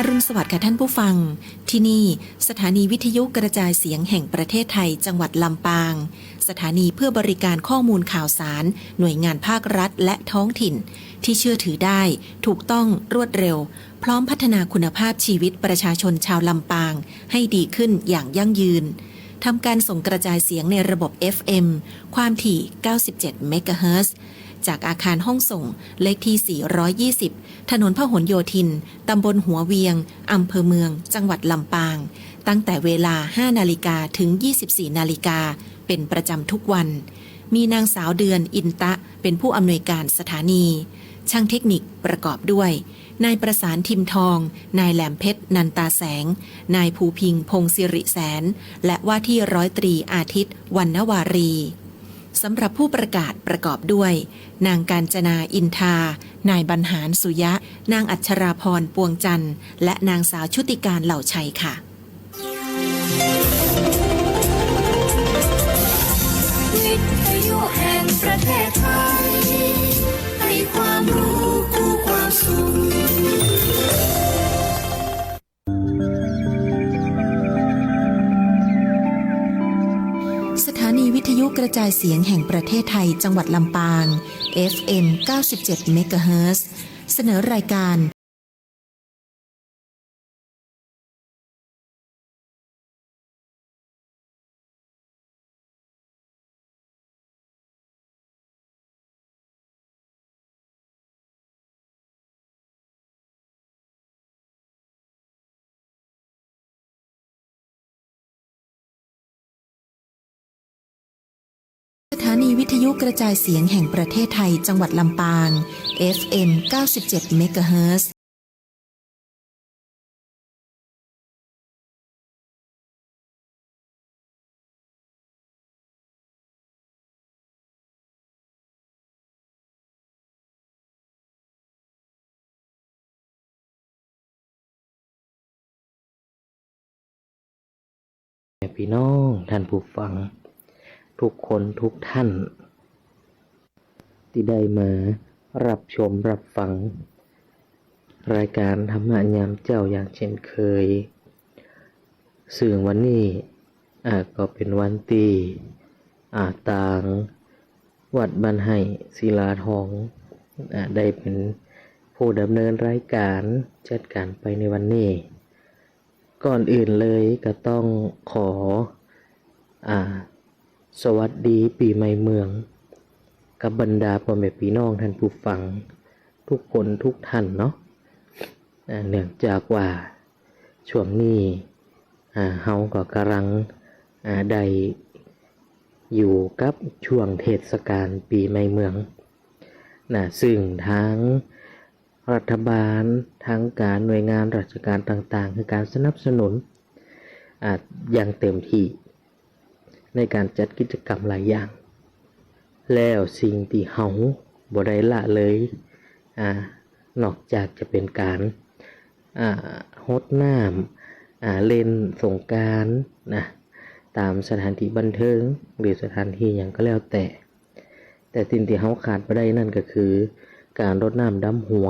รุณสวัสดิ์ค่ะท่านผู้ฟังที่นี่สถานีวิทยุกระจายเสียงแห่งประเทศไทยจังหวัดลำปางสถานีเพื่อบริการข้อมูลข่าวสารหน่วยงานภาครัฐและท้องถิ่นที่เชื่อถือได้ถูกต้องรวดเร็วพร้อมพัฒนาคุณภาพชีวิตประชาชนชาวลำปางให้ดีขึ้นอย่างยั่งยืนทำการส่งกระจายเสียงในระบบ FM ความถี่ 97 เมกะเฮิรตซ์จากอาคารห้องส่งเลขที่ 420 ถนนพหลโยธิน ตำบลหัวเวียง อำเภอเมือง จังหวัดลำปาง ตั้งแต่เวลา 5 นาฬิกาถึง 24 นาฬิกา เป็นประจำทุกวัน มีนางสาวเดือนอินตะเป็นผู้อำนวยการสถานี ช่างเทคนิคประกอบด้วย นายประสานทิมทอง นายแหลมเพชรนันตาแสง นายภูพิงพงศิริแสน และว่าที่ร้อยตรีอาทิตย์วรรณวารีสำหรับผู้ประกาศประกอบด้วย นางกาญจนาอินทา นายบรรหารสุยะ นางอัชราพรปวงจันทร์ และนางสาวชุติการเหล่าชัยค่ะวิทยุแห่งประเทศไทยให้ความรู้คู่ความสุขสถานีวิทยุกระจายเสียงแห่งประเทศไทยจังหวัดลำปาง FM 97 เมกะเฮิรตซ์เสนอรายการสถานีวิทยุกระจายเสียงแห่งประเทศไทยจังหวัดลำปาง FM 97 เมกะเฮิรตซ์พี่น้องท่านผู้ฟังทุกคนทุกท่านที่ได้มารับชมรับฟังรายการธรรมะยามเจ้าอย่างเช่นเคยซึ่งวันนี้ก็เป็นวันที่ต่างวัดบ้านไห่ศิลาทองได้เป็นผู้ดำเนินรายการจัดการไปในวันนี้ก่อนอื่นเลยก็ต้องขอสวัสดีปีใหม่เมืองกับบรรดาพ่อแม่พี่น้องท่านผู้ฟังทุกคนทุกท่านเนาะเนื่องจากว่าช่วงนี้เฮาก็กำลังได้อยู่กับช่วงเทศกาลปีใหม่เมืองซึ่งทั้งรัฐบาลทั้งการหน่วยงานราชการต่างๆคือการสนับสนุนอย่างเต็มที่ในการจัดกิจกรรมหลายอย่างแล้วสิ่งที่เฮาบ่ได้ละเลยนอกจากจะเป็นการรดน้ำเล่นสงกรานต์ตามสถานที่บันเทิงหรือสถานที่อย่างก็แล้วแต่สิ่งที่เฮาขาดบ่ได้นั่นก็คือการรดน้ำดำหัว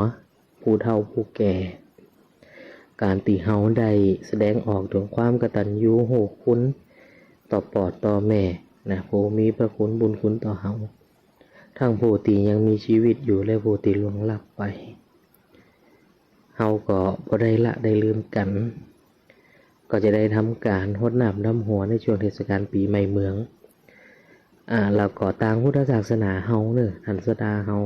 ผู้เฒ่าผู้แก่การที่เฮาได้แสดงออกถึงความกตัญญูโหคุณต่อพ่อต่อแม่ผู้มีพระคุณบุญคุณต่อเฮาทั้งผู้ที่ยังมีชีวิตอยู่และผู้ที่ล่วงลับไปเฮาก็บ่ได้ละได้ลืมกันก็จะได้ทำการรดน้ำดำหัวในช่วงเทศกาลปีใหม่เมืองแล้วก็ทางพุทธศาสนาเฮาท่านศาสดาเฮา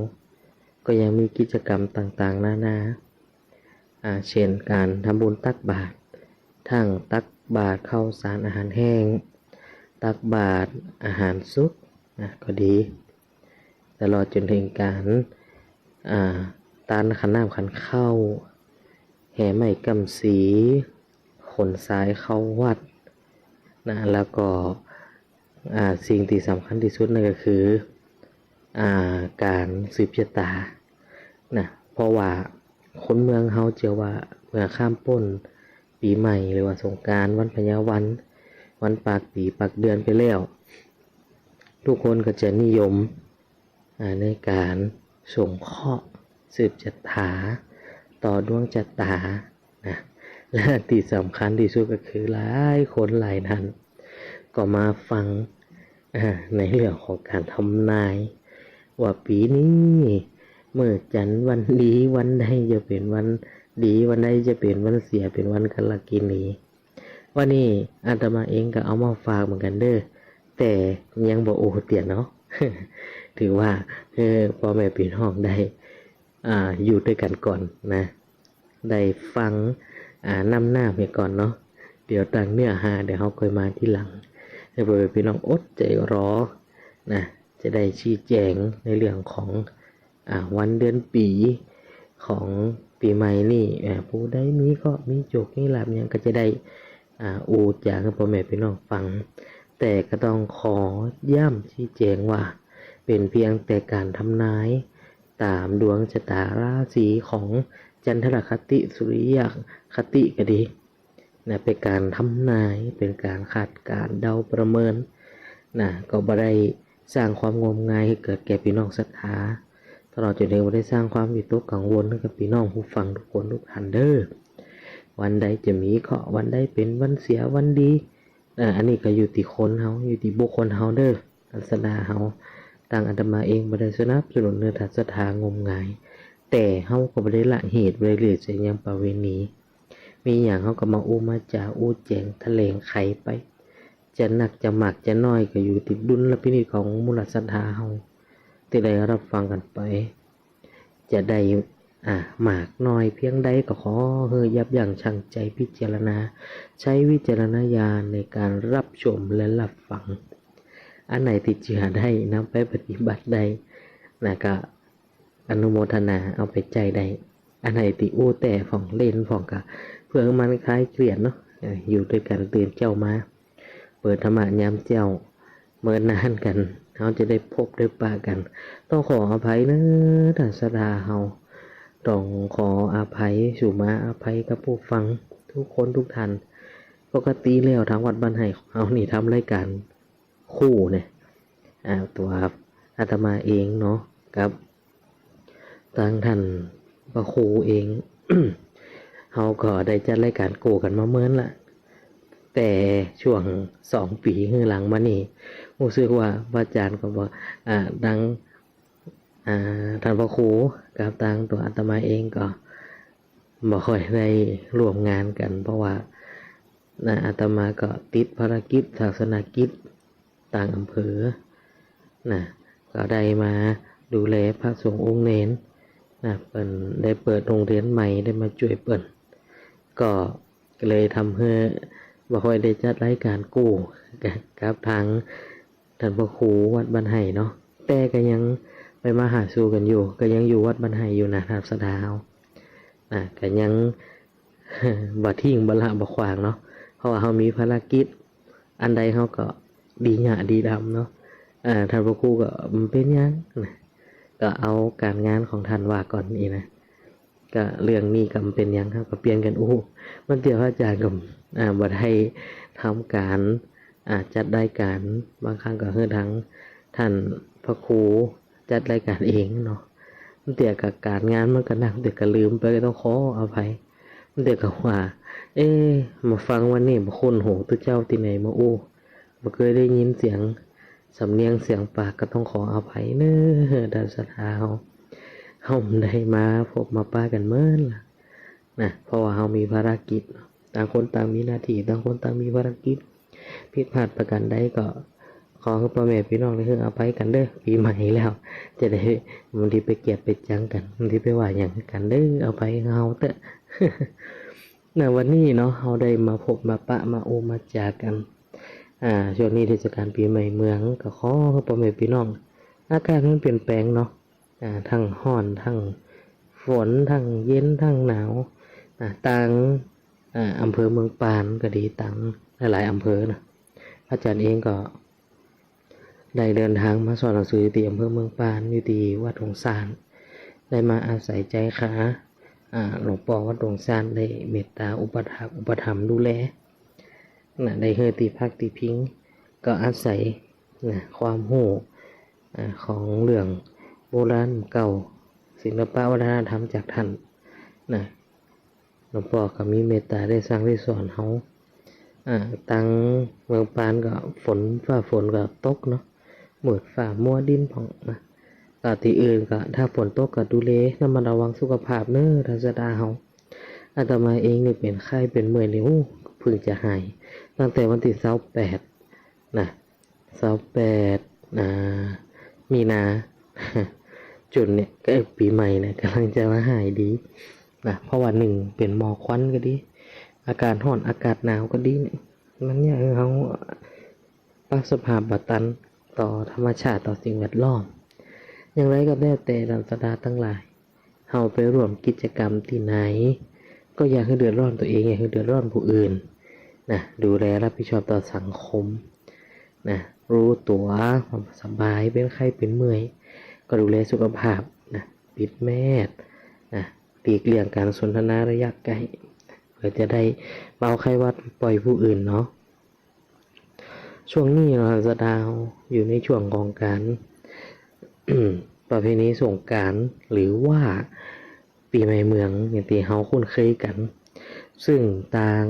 ก็ยังมีกิจกรรมต่างๆนานาเช่นการทำบุญตักบาตรทั้งตักบาตรข้าวสารอาหารแห้งตักบาตรอาหารสุกก็ดีตลอดจนถึงการตานขันน้ำขันข้าวแห่ไม้กำสีขนสายเข้าวัดแล้วก็สิ่งที่สำคัญที่สุดนั่นก็คือการสืบชะตาเพราะว่าคนเมืองเฮาเชื่อว่าเมื่อข้ามพ้นปีใหม่หรือว่าสงกรานต์วันพญาวันปากปีปากเดือนไปแล้วทุกคนก็จะนิยมในการส่งเคราะห์สืบชะตาต่อดวงชะตา และที่สำคัญที่สุดก็คือหลายคนหลายท่านก็มาฟังในเรื่องของการทำนายว่าปีนี้เมื่อจันทร์วันดีวันใดจะเป็นวันดีวันใดจะเป็นวันเสียเป็นวันกาลกิณีวันนี้อาตมาเองก็เอามาฝากเหมือนกันเด้อแต่ยังบ่โอเตียนเนาะ ถือว่าพ่อแม่พี่น้องได้อยู่ด้วยกันก่อนนะได้ฟังนำหน้าไปก่อนเนาะเดี๋ยวต่างเนื้อหาเดี๋ยวเขาค่อยมาที่หลังให้พ่อแม่พี่น้องอดใจรอนะจะได้ชี้แจงในเรื่องของวันเดือนปีของปีใหม่นี่ผู้ใดมีก็มีโจกมีลาบยังก็จะได้อูจากให้พ่อแม่พี่น้องฟังแต่ก็ต้องขอย้ำชี้แจงว่าเป็นเพียงแต่การทำนายตามดวงชะตาราศีของจันทรคติสุริยคติก็ดีนะเป็นการทำนายเป็นการคาดการเดาประเมินนะก็บ่ได้สร้างความงมงายให้เกิดแก่พี่น้องศรัทธาตลอดจนถึงบ่ได้สร้างความวิตกกังวลให้กับพี่น้องผู้ฟังทุกคนทุกท่านเด้อวันใดจะมีเคราะห์วันใดเป็นวันเสียวันดีอันนี้ก็อยู่ที่คนเฮาอยู่ที่บุคคลเฮาเด้อศาสนาเฮาต่างอาตมาเองบ่ได้สนับสนุนเนื้อศรัทธางมงายแต่เฮาก็บ่ได้ละเหตุบ่ได้เลียดใส่ยังประเวณีมีหยังเฮาก็มาอู้มาจาอู้แจงแถลงไขไปจะหนักจะมากจะน้อยก็อยู่ที่ดุลพินิจของมูลศรัทธาเฮาที่ได้รับฟังกันไปจะได้มากน้อยเพียงใดก็ขอให้ยับยั้งชั่งใจพิจารณาใช้วิจารณญาณในการรับชมและรับฟังอันไหนที่จะได้นำไปปฏิบัติได้นะก็อนุโมทนาเอาไปใจได้อันไหนที่อู้แต่ของเล่นของกะเพื่อมันคล้ายเกลียดเนาะอยู่ด้วยกันตื่นเจ้ามาเปิดธรรมะยามเจ้าเมื่อนานกันเขาจะได้พบได้ปะกันต้องขออภัยนะท่านศรัทธาเฮาต้องขออภัยสู่มาอภัยกับผู้ฟังทุกคนทุกท่านปกติแล้วทางวัดบ้านไห้ของเฮานี่ทำรายการคู่เนี่ยตัวอาตมาเองเนาะกับทางท่านพระครูเอง เฮาก็ได้จัดรายการโกกันมาเมื่อนละแต่ช่วง2 ปีข้างหลังมานี่รู้สึกว่าอาจารย์ก็บอกดังท่านพระครูกับทางตัวอาตมาเองก็บ่ค่อยได้ร่วมงานกันเพราะว่าอาตมาก็ติดภารกิจศาสนกิจต่างอำเภอก็ได้มาดูแลพระสงฆ์องค์เน้นเปิ่นได้เปิดโรงเรียนใหม่ได้มาช่วยเปิ่นก็เลยทำให้บ่ค่อยได้จัดรายการกู้กับทางท่านพระครูวัดบ้านไห้เนาะแต่ก็ยังไปมาหาสู่กันอยู่ก็ยังอยู่วัดบ้านไห้อยู่นะครับสดาวก็ยัง บ่ทิ้งบ่ละบ่ขวางเนาะเพราะว่าเฮามีภารกิจอันใดเฮาก็ดีหยาดีดำเนาะท่านพระครูก็เป็นหยังก็เอาการงานของท่านว่าก่อนนี่นะก็เรื่องนี้ก็เป็นหยังครับก็เปลี่ยนกันมันเดี๋ยวอาจารย์ก็บ่ได้ทำการจัดรายการบางครั้งก็ให้ทั้งท่านพระครูจัดรายการเองเนาะมันเดี๋ยวกับการงานมันก็นักเดี๋ยวก็ลืมไปก็ต้องขออภัยมันเดี๋ยวก็ว่ามาฟังวันนี้มาคนโหตัวเจ้าที่ไหนมาบ่เคยได้ยินเสียงสำเนียงเสียงปากก็ต้องขออภัยเน้อด้านศรัทธาเฮาได้มาพบมาป้ากันเมื่อล่ะนะเพราะว่าเฮามีภารกิจต่างคนต่างมีหน้าที่ต่างคนต่างมีภารกิจผิดพลาดประการใดก็ขอให้พ่อแม่พี่น้องได้ให้อภัยกันเด้อปีใหม่แล้วจะได้บางทีไปเกลียดไปจังกันบางทีไปว่าอย่างกันเด้อเอาไปเฮาเถอะ วันนี้เนาะเฮาได้มาพบมาปะมามาจากันช่วงนี้เทศกาลปีใหม่เมืองก็ขอให้พ่อแม่พี่น้องอากาศมันเปลี่ยนแปลงเนาะทั้งร้อนทั้งฝนทั้งเย็นทั้งหนาวต่างอำเภอเมืองปานก็ดีต่างหลายๆอำเภอนะอาจารย์เองก็ได้เดินทางมาสอนหนังสือที่อำเภอเมืองปานอยู่ที่วัดหงสานได้มาอาศัยใจขาหลวงปู่วัดหงสานได้เมตตาอุปถัมภ์ดูแลได้เฮติพักติพิงก็อาศัยความรู้ของเรื่องโบราณเก่าศิลปะวัฒนธรรมจากท่าน หลวงพ่อก็มีเมตตาได้สั่งได้สอนเฮาตังเมืองปานก็ฟ้าฝนก็ตกเนาะมืดฟ้ามัวดินผ่องนะก็ที่อื่นก็ถ้าฝนตกก็ดูแลระมัดระวังสุขภาพเด้อท่านสดาเฮาอาตมาเองนี่เป็นไข้เป็นเมื่อยนี่เพิ่งจะหายตั้งแต่วันที่28นะ28มีนา จุดเนี่ยก็ปีใหม่เนี่ยกำลังจะมาหายดีนะเพราะว่าหนึ่งเป็นหมอกควันก็ดีอากาศร้อนอากาศหนาวก็ดีเนี่ยมันเนี่ยเขาปรับสภาพบัตันต่อธรรมชาติต่อสิ่งแวดล้อมอย่างไรก็ได้แต่ดันสดาทั้งหลายเฮาไปร่วมกิจกรรมที่ไหนก็อยากให้เดือดร้อนตัวเองอยากให้เดือดร้อนผู้อื่นนะดูแลรับผิดชอบต่อสังคมนะรู้ตัวความสบายเป็นไข้เป็นเมื่อยก็ดูแลสุขภาพนะปิดแมสนะหลีกเลี่ยงการสนทนาระยะไกลเพื่อจะได้เบาไข้หวัดปล่อยผู้อื่นเนาะช่วงนี้เราจะดาวอยู่ในช่วงของการ ประเพณีสงกรานต์หรือว่าปีใหม่เมืองอย่างที่เฮาคุ้นเคยกันซึ่งต่าง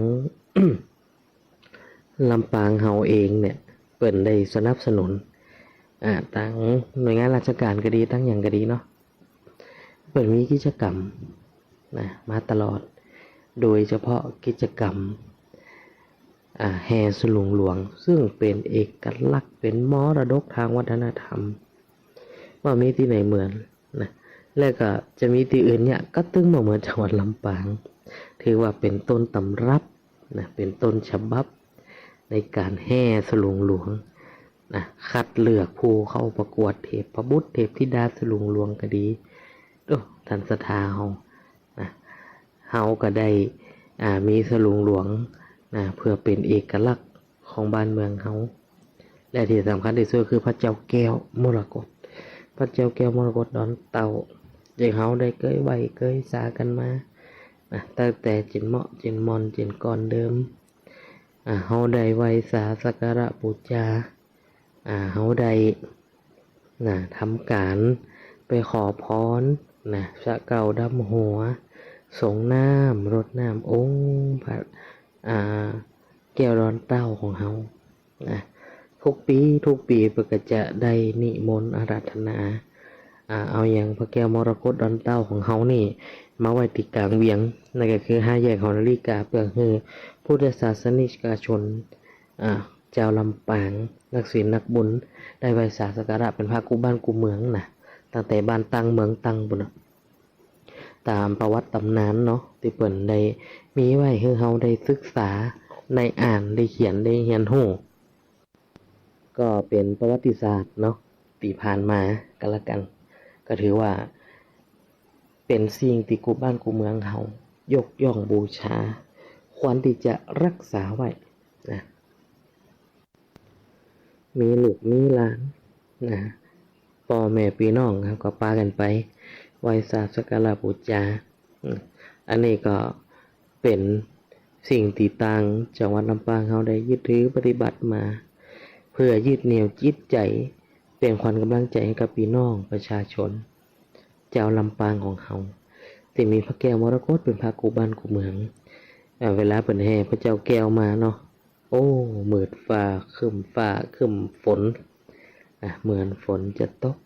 ลำปางเฮาเองเนี่ยเปิดได้สนับสนุนตั้งหน่วยงานราชการก็ดีตั้งอย่างก็ดีเนาะเปิดมีกิจกรรมนะมาตลอดโดยเฉพาะกิจกรรมแห่สลุงหลวงซึ่งเป็นเอกลักษณ์เป็นมรดกทางวัฒนธรรมว่ามีที่ไหนเหมือนนะและก็จะมีที่อื่นเนี่ยก็ตึงมาเหมือนจังหวัดลำปางถือว่าเป็นต้นตำรับนะเป็นต้นฉบับในการแห่สลุงหลวงนะคัดเลือกผู้เข้าประกวดเทพบุตรเทพธิดาสลุงหลวงก็ดีท่านสถาเฮานะเฮาก็ได้มีสลุงหลวงนะเพื่อเป็นเอกลักษณ์ของบ้านเมืองเฮาและที่สำคัญที่สุดคือพระเจ้าแก้วมรกตพระเจ้าแก้วมรกตดอนเต่าที่เฮาได้เคยไหวเคยสากันมานะตั้งแต่จินเหมาะจินมอนจินก่อนเดิมเฮาได้ไหวสาสักการะบูชาเฮาได้ทำการไปขอพรสะเก่าดำหัวสงน้ำรดน้ำองค์พระแก้วดอนเต้าของเฮาทุกปีเพื่อจะได้นิมนต์อาราธนาเอาอย่างพระแก้วมรกตดอนเต้าของเฮานี่มาไว้ที่กลางเวียงนั่นก็คือ5 แยกหอนาฬิกาเพื่อให้พุทธศาสนิกชนเจ้าลำปางนักศีลนักบุญได้ไหว้สาสักการะเป็นพระกูบ้านกูเมืองตั้งแต่บ้านตังเมืองตังบุญตามประวัติตำนานเนาะที่เปิ่นได้มีไว้ให้เฮาได้ศึกษาได้อ่านได้เขียนได้เรียนรู้ก็เป็นประวัติศาสตร์เนาะที่ผ่านมากันละกันก็ถือว่าเป็นสิ่งที่กูบ้านกูเมืองเฮายกย่องบูชาควรที่จะรักษาไว้นะมีลูกมีหลานพ่อแม่พี่น้องครับก็พากันไปไหว้ศาสักการะบูชาอันนี้ก็เป็นสิ่งที่ต่างจังหวัดลำปางเขาได้ยึดถือปฏิบัติมาเพื่อยึดเหนี่ยวจิตใจเป็นขวัญกำลังใจให้กับพี่น้องประชาชนเจ้าลำปางของเขาที่มีพระแก้วมรกตเป็นพระกูบ้านกูเมืองเวลาเปิดแห่พระเจ้าแก้วมาเนาะโอ้มืดฟ้าครึ้มฝนเหมือนฝนจะตก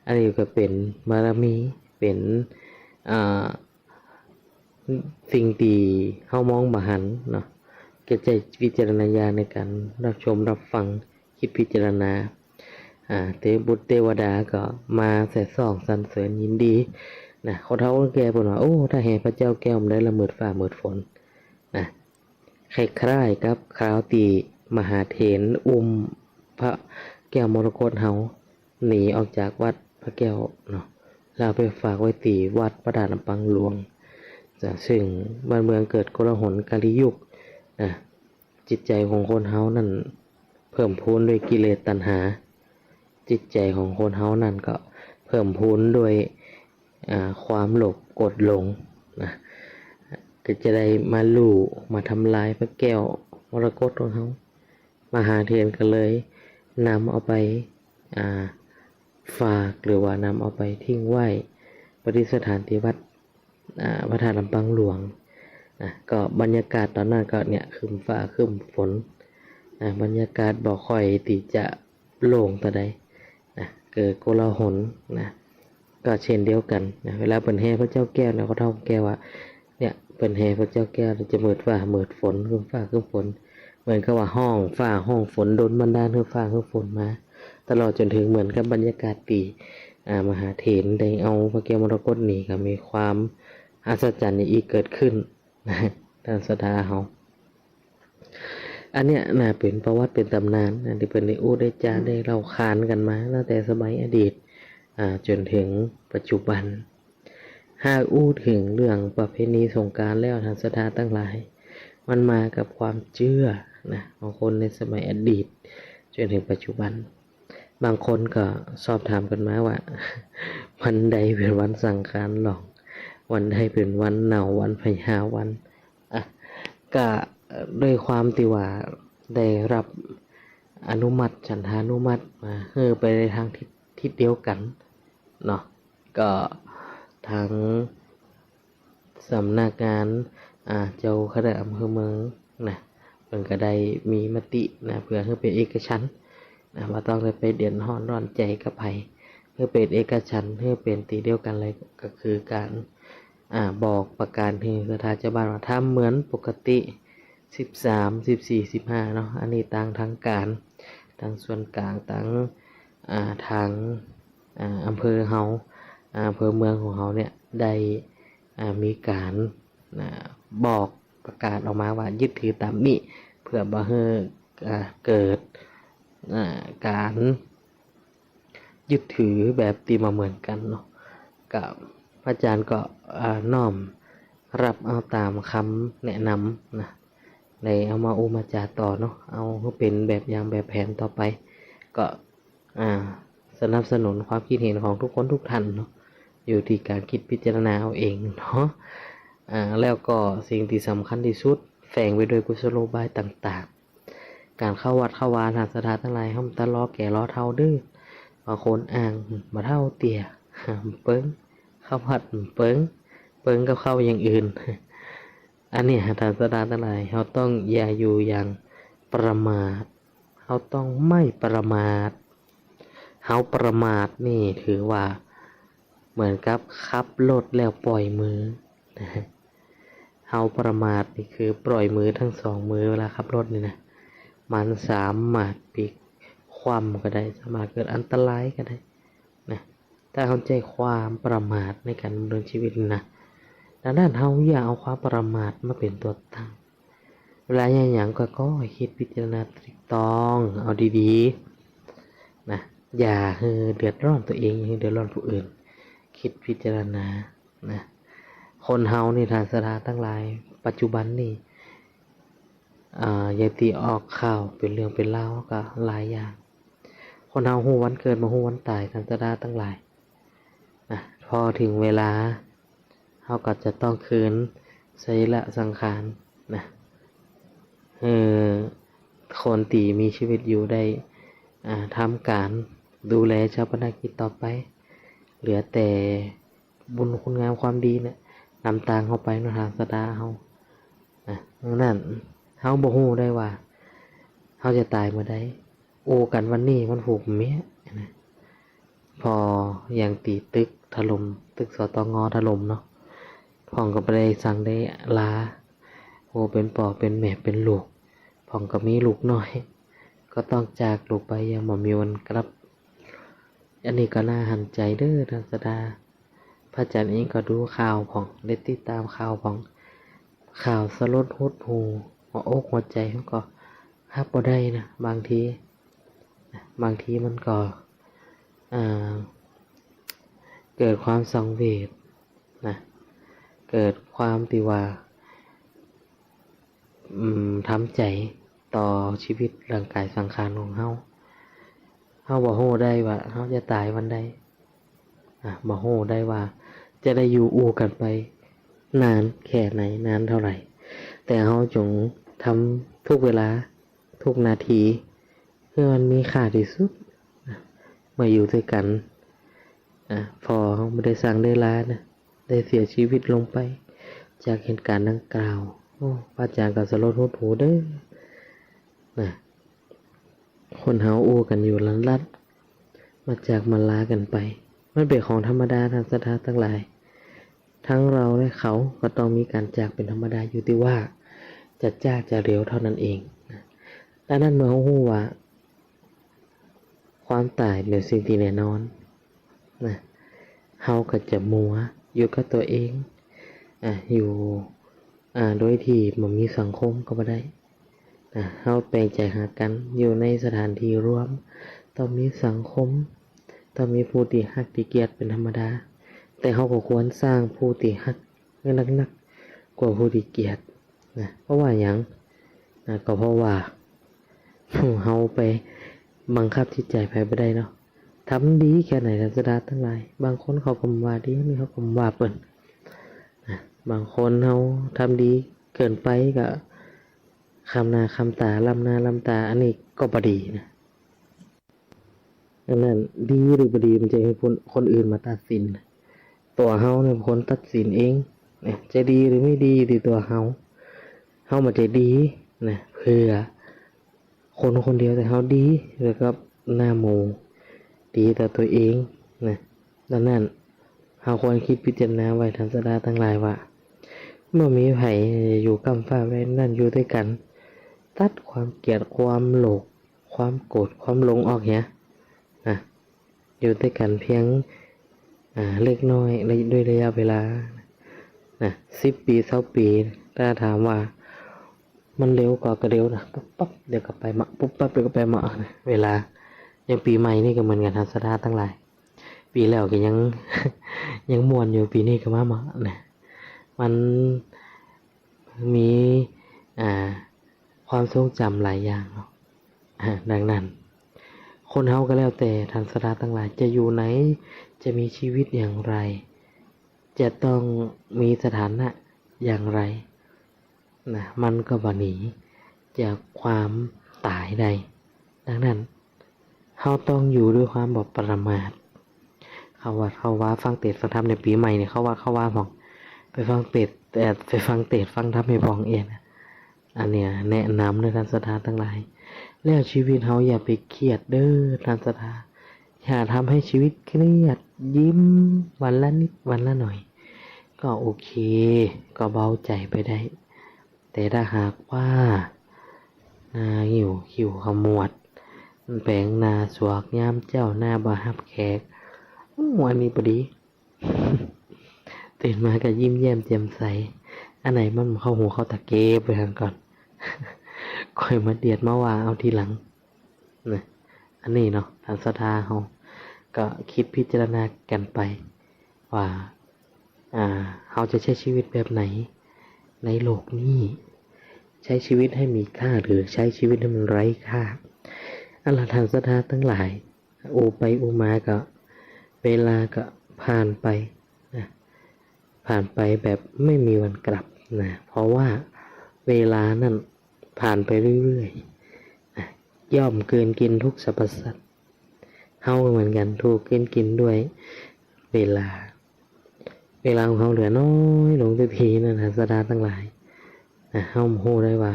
อันนี้ก็เป็นบารมีเป็นสิ่งที่เฮามองบ่หันเนาะก็ใจวิจารณญาณในการรับชมรับฟังคิดพิจารณาเทพบุตรเทวดาก็มาแสดส่องสรรเสริญยินดีเขาเท่าแก่บอกว่าโอ้ถ้าแห่พระเจ้าแก้วมันได้ละเมิดฟ้าเมิดฝนคล้ายๆกับคราวตีมหาเถรพระแก้วมรกตเฮาหนีออกจากวัดพระแก้วเนาะแล้วไปฝากไว้ตีวัดพระดาษลำปางหลวงซึ่งบ้านเมืองเกิดโกลาหลกาลียุคจิตใจของคนเฮานั่นเพิ่มพูนด้วยกิเลสตัณหาจิตใจของคนเฮานั่นก็เพิ่มพูนด้วยความโลภโกรธหลงก็จะได้มาลู่มาทำลายพระแก้วมรกตของเขามหาเถรก็เลยนำเอาไปฝากหรือว่านำเอาไปทิ้งไว้ประดิษฐานที่วัด พระธาตุลำปางหลวงก็บรรยากาศตอนนั้นก็เนี่ยครึ้มฟ้าครึ้มฝนบรรยากาศบ่ค่อยที่จะโล่งแต่ใดเกิดโกลาหลก็เช่นเดียวกันเวลาเปิ่นแห่พระเจ้าแก้วแล้วก็เท่าแก้วว่าเนี่ยเปิ่นแห่พระเจ้าแก้วจะมืดฟ้ามืดฝนครึ้มฟ้าครึ้มฝนเหมือนกับว่าห้องฟ้าห้องฝนโดนบันดาลให้ฟ้าให้ฝนมาตลอดจนถึงเหมือนกับบรรยากาศปีมหาเถรได้เอาพระแก้วมรกตนี่ก็มีความอัศจรรย์อีกเกิดขึ้นทางศรัทธาเฮาอันเนี้ยเป็นประวัติเป็นตำนานที่เป็นได้อู้ได้จาได้เล่าขานกันมาตั้งแต่สมัยอดีตจนถึงปัจจุบันหากอู้ถึงเรื่องประเพณีสงกรานต์แล้วทางศรัทธาทั้งหลายมันมากับความเชื่อของคนในสมัยอดีตจนถึงปัจจุบันบางคนก็สอบถามกันมาว่าวันใดเป็นวันสังขารหลอกวันใดเป็นวันเหนาวันพญาวันก็ด้วยความที่ว่าได้รับอนุมัติฉันทานุมัติมาไปในทางทิศเดียวกันเนาะก็ทางสำนักงานเจ้าคณะอำเภอเมืองเพิ่นก็ได้มีมติเพื่อให้เป็นเอกฉันท์ว่าต้องได้ไปเดือดร้อนใจกับไผเพื่อเป็นเอกฉันท์เพื่อเป็นตีเดียวกันเลยก็คือการบอกประกาศให้ศรัทธาชาวบ้านว่าทำเหมือนปกติ13 14 15เนาะอันนี้ต่างทางการทางส่วนกลางทางอำเภอเฮาอำเภอเมืองของเฮาเนี่ยได้มีการบอกประกาศออกมาว่ายึดถือตามนี้เพื่อบ่ให้เกิดการยึดถือแบบที่มาเหมือนกันเนาะกับพระอาจารย์ก็น้อมรับเอาตามคำแนะนำในเอามาอุมาจาต่อเนาะเอาให้เป็นแบบอย่างแบบแผนต่อไปก็สนับสนุนความคิดเห็นของทุกคนทุกท่านเนาะอยู่ที่การคิดพิจารณาเอาเองเนาะแล้วก็สิ่งที่สำคัญที่สุดแฝงไว้โดยกุศโลบายต่างๆการเข้าวัดเข้าวาทางศรัทธาทั้งหลายห้ามตะล้อแก่ล้อเท่าดื้อบางคนอ่างมาเท่าเตี่ยเปิ้งเข้าวัดเปิ้งก็เข้าอย่างอื่นอันนี้ทางศรัทธาทั้งหลายเราต้องอย่าอยู่อย่างประมาทเราต้องไม่ประมาทเราประมาทนี่ถือว่าเหมือนกับขับรถแล้วปล่อยมือเราประมาทนี่คือปล่อยมือทั้งสองมือเวลาขับรถนี่นะมันสามารถพลิกคว่ำก็ได้สามารถเกิดอันตรายก็ได้ถ้าเข้าใจความประมาทในการดำเนินชีวิตนะดังนั้นเราอย่าเอาความประมาทมาเป็นตัวตั้งเวลาอย่างก็คิดพิจารณาตรึกตรองเอาดีๆอย่าเดือดร้อนตัวเองอย่าเดือดร้อนผู้อื่นคิดพิจารณาคนเฮานี่ทางศรัทธาทั้งหลายปัจจุบันนี่อย่าตีออกข่าวเป็นเรื่องเป็นเล่าวก็หลายอย่างคนเฮาฮู้วันเกิดมาฮู้วันตายทางศรัทธาทั้งหลายพอถึงเวลาเฮาก็จะต้องคืนศีลสังขารคนที่มีชีวิตอยู่ได้ทำการดูแลชาปนกิจต่อไปเหลือแต่บุญคุณงามความดีนำทางเข้าไปในทางศรัทธาเฮาดังนั้นเฮาบ่ฮู้ได้ว่าเฮาจะตายเมื่อใดโอกันวันนี้มันผูกเมียพออย่างตีตึกถล่มตึกสตงถล่มเนาะพ่องก็ไปได้สั่งได้ลาโอเป็นปอเป็นแม่เป็นลูกพ่องก็มีลูกน้อยก็ต้องจากลูกไปยังบ่มีวันกลับอันนี้ก็น่าหันใจเด้อทางศรัทธาพระอาจารย์เองก็ดูข่าวพ่องได้ติดตามข่าวพ่องข่าวสลดหดหูหัวอกหัวใจเขาก็ฮับบ่ได้นะบางทีมันก็เกิดความสังเวชเกิดความที่ว่าทำใจต่อชีวิตร่างกายสังขารของเฮาบ่ฮู้ได้ว่าเฮาจะตายวันใดบ่ฮู้ได้ว่าจะได้อยู่อู่กันไปนานแค่ไหนนานเท่าไหร่แต่เฮาจงทำทุกเวลาทุกนาทีเพื่อมันมีค่าที่สุดมาอยู่ด้วยกันพอเฮาไม่ได้สั่งได้ลานะ ได้เสียชีวิตลงไปจากเหตุการณ์ดังกล่าวโอ้พระอาจารย์ก็สลดหดหูเด้อนะคนเฮาอู้กันอยู่ลันลัดมาจากมาลากันไปมันเป็นของธรรมดาทางศรัทธาทั้งหลายทั้งเราและเขาก็ต้องมีการจากเป็นธรรมดาอยู่ที่ว่าจะจ้าจะเร็วเท่านั้นเองนะดังนั้นเมื่อเขาฮู้ว่าความตายเป็นสิ่งที่แน่นอนนะเฮาก็จะมัวอยู่กับตัวเองอยู่โดยที่มันมีสังคมก็บ่ได้เฮาแปลงใจหากันอยู่ในสถานที่รวมต้องมีสังคมต้องมีผู้ที่ฮักที่เกลียดเป็นธรรมดาแต่เฮาก็ควรสร้างผู้ที่ฮักให้นักๆกว่าผู้ที่เกลียดนะเพราะว่าหยังก็เพราะว่าเฮาไปบังคับจิตใจไผบ่ได้เนาะทำดีแค่ไหนท่านสดาทั้งหลายบางคนเขาก็ว่าดีมีเขาก็ว่าเปิ้นบางคนเฮาทำดีเกินไปก็คำหน้าคำตาลำหน้าลำตาอันนี้ก็บ่ดีนะดังนั้นดีหรือบ่ดีมันจะให้คนอื่นมาตัดสินตัวเฮาเนี่ยเป็นคนตัดสินเองจะดีหรือไม่ดีที่ตัวเฮามันจะดีนะเพื่อคนคนเดียวแต่เฮาดีแล้วก็หน้าหมู่ดีต่อตัวเองนะดังนั้นเฮาควรคิดพิจารณาไว้ทันสดาทั้งหลายว่าเมื่อมีไผอยู่กำฟ้าไว้นั่นอยู่ด้วยกันตัดความเกลียดความโลภความโกรธความหลงออกเหี้ยอยู่ด้วยกันเพียงเล็กน้อยด้วยระยะเวลา10 ปี20 ปีถ้าถามว่ามันเร็วกว่าก็เร็วนะปุ๊บปั๊บเดี๋ยวก็ไปมาปุ๊บปั๊บเดี๋ยวก็ไปมาเวลาอย่างปีใหม่นี่ก็เหมือนกันทัศนาทั้งหลายปีแล้วก็ยัง ยังม่วนอยู่ปีนี้ก็มาเนี่ยมันมีความทรงจำหลายอย่างเนาะดังนั้นคนเฮาก็แล้วแต่ทัศนาทั้งหลายจะอยู่ไหนจะมีชีวิตอย่างไรจะต้องมีสถานะอย่างไรนะมันก็บ่หนีจากความตายใดดังนั้นเฮาต้องอยู่ด้วยความบ่ประมาทเขาว่าฟังเทศน์ฟังธรรมในปีใหม่เนี่ยเขาว่าหมองไปฟังเทศน์ฟังธรรมให้บองเองอันเนี้ยแนะนำในท่านศรัทธาทั้งหลายแล้วชีวิตเฮาอย่าไปเครียดเด้อท่านศรัทธาอย่าทำให้ชีวิตเครียดยิ้มวันละนิดวันละหน่อยก็โอเคก็เบาใจไปได้แต่ถ้าหากว่าหิวขมวดแปลงหน้าสวกยามเจ้าหน้าบ่ฮับแขกวันนี้พอดี ตื่นมาก็ยิ้มแย้มแจ่มใสอันไหนมันเข้าหูเข้าตาเก็บไปทางก่อน ค่อยมาเดียดมาว่าเอาทีหลังนะอันนี้เนาะทางศรัทธาเฮาก็คิดพิจารณากันไปว่าเฮาจะใช้ชีวิตแบบไหนในโลกนี้ใช้ชีวิตให้มีค่าหรือใช้ชีวิตให้มันไร้ค่าอันละทางศรัทธาทั้งหลายโอไปโอมาก็เวลาก็ผ่านไปนะผ่านไปแบบไม่มีวันกลับนะเพราะว่าเวลานั้นผ่านไปเรื่อยๆย่อมเกินกินทุกสรรพสัตว์เฮาเหมือนกันถูกเกินกินด้วยเวลาของเฮาเหลือน้อยลงทุกทีนั่นนะศรัทธาทั้งหลายเฮาโหได้ว่า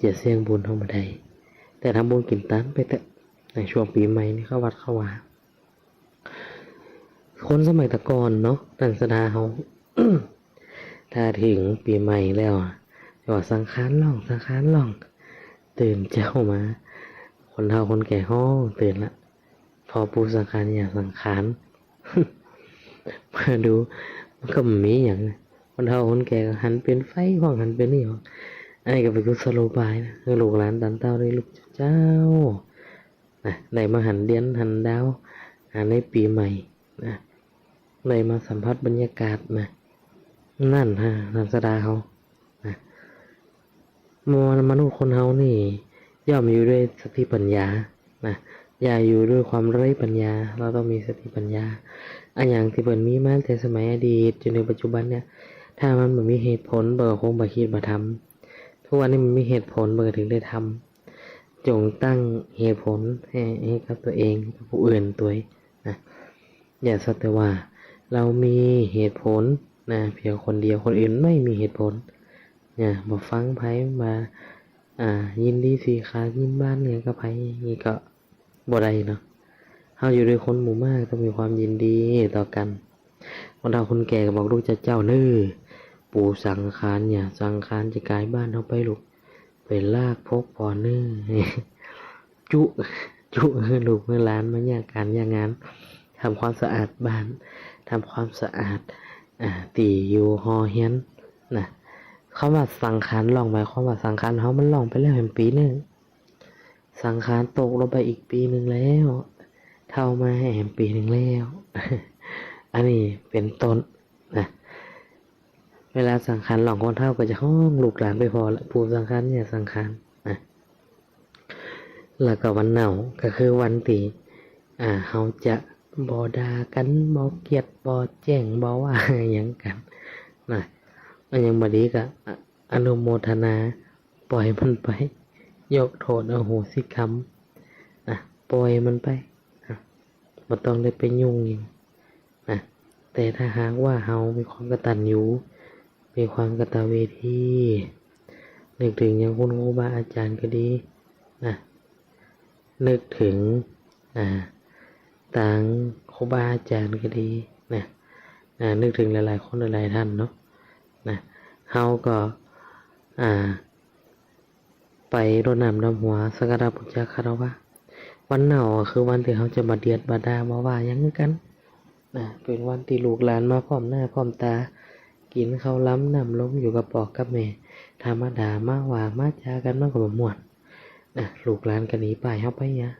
จะเสี่ยงบุญเฮาบ่ได้แต่ทำบุญกินตันไปเถอะในช่วงปีใหม่นี่เข้าวัดเข้าว่าคนสมัยตะก่อนเนาะตันศรัทธาเฮา ถ้าถึงปีใหม่แล้วก็สังขารล่องตื่นเจ้ามาคนเฒ่าคนแก่ห้องตื่นละพอปูสังขารอย่างสังขาร มาดูมันก็มีอย่างคนเฒ่าคนแก่ก็หันเป็นไฟห้องหันเป็นนี่ห้องอันนี้ก็เป็นกุศโลบายนะคือลูกหลานตันเต้าได้ลูกเจ้าได้มาหันเดือนหันดาวในปีใหม่ได้มาสัมผัสบรรยากาศนั่นนันสดาเขามนุษย์คนเฮานี่ย่อมอยู่ด้วยสติปัญญาอย่าอยู่ด้วยความไร้ปัญญาเราต้องมีสติปัญญาอันอย่างที่เปิดมีมาแต่สมัยอดีตจนในปัจจุบันเนี่ยถ้ามันไม่มีเหตุผลเบิกคงบ่คิดบ่ทำทุกวันนี้มันมีเหตุผลเบิกถึงได้ทำจงตั้งเหตุผลให้กับตัวเองกับผู้อื่นตัวอย่าสักแต่ว่า เรามีเหตุผลนะเพียงคนเดียวคนอื่นไม่มีเหตุผลเนี่ยบ่ฟังไผมายินดีสิขายินบ้านเนี่ยก็ไผนี่ก็บ่ได้เนาะเฮาอยู่ด้วยคนหมู่มากต้องมีความยินดีต่อกันคนเฒ่าคนแก่ก็บอกลูกเจ้าเน้อปู่สังขารเนี่ยสังขารจะกลายบ้านเฮาไปลูกไปลากพกพอเน้อ จุลูกเมื่อหลานมาย่างการย่างงานทำความสะอาดบ้านทำความสะอาดตีอยู่หอเฮียนนะเขาว่าสังขารลองหมายความว่าสังขารเขามันลองไปแล้วเห็นปีหนึ่งสังขารตกลงไปอีกปีหนึ่งแล้วเท่ามาแหมปีหนึ่งแล้ว อันนี้เป็นต้นนะเวลาสังขารหลองคนเท่าก็จะห้องลูกหลานไปพอละปูสังขารเนี่ยสังขารนะแล้วก็วันเหนาก็คือวันที่เขาจะบ่ด่ากันบ่เกลียดบ่แจ้งบ่ว่าหยังกันนะอันยังบ่ดีก็อนุโมทนาปล่อยมันไปยกโทษอโหสิกรรมปล่อยมันไปบ่ต้องได้ไปยุ่งยิ่งนะแต่ถ้าหากว่าเฮามีความกตัญญูมีความกตเวทีนึกถึงอย่างคุณครูบาอาจารย์ก็ดีนะนึกถึงต่างครูบาอาจารย์ก็ดีนะนึกถึงหลายๆคนหลายๆท่านเนาะนะเฮาก็ไปรดน้ำดำหัวสักการะบูชาคารวะวันเหนาคือวันที่เขาจะมาเดียดบาดามาว่าหยังกันนะเป็นวันที่ลูกหลานมาพร้อมหน้าพร้อมตากินข้าวล้ำน้ำล้มอยู่กับปอกกับแม่ธรรมดามาว่ามาจากันมากกว่าม่วนลูกหลานกันหนีไปเฮาไปเนี่ย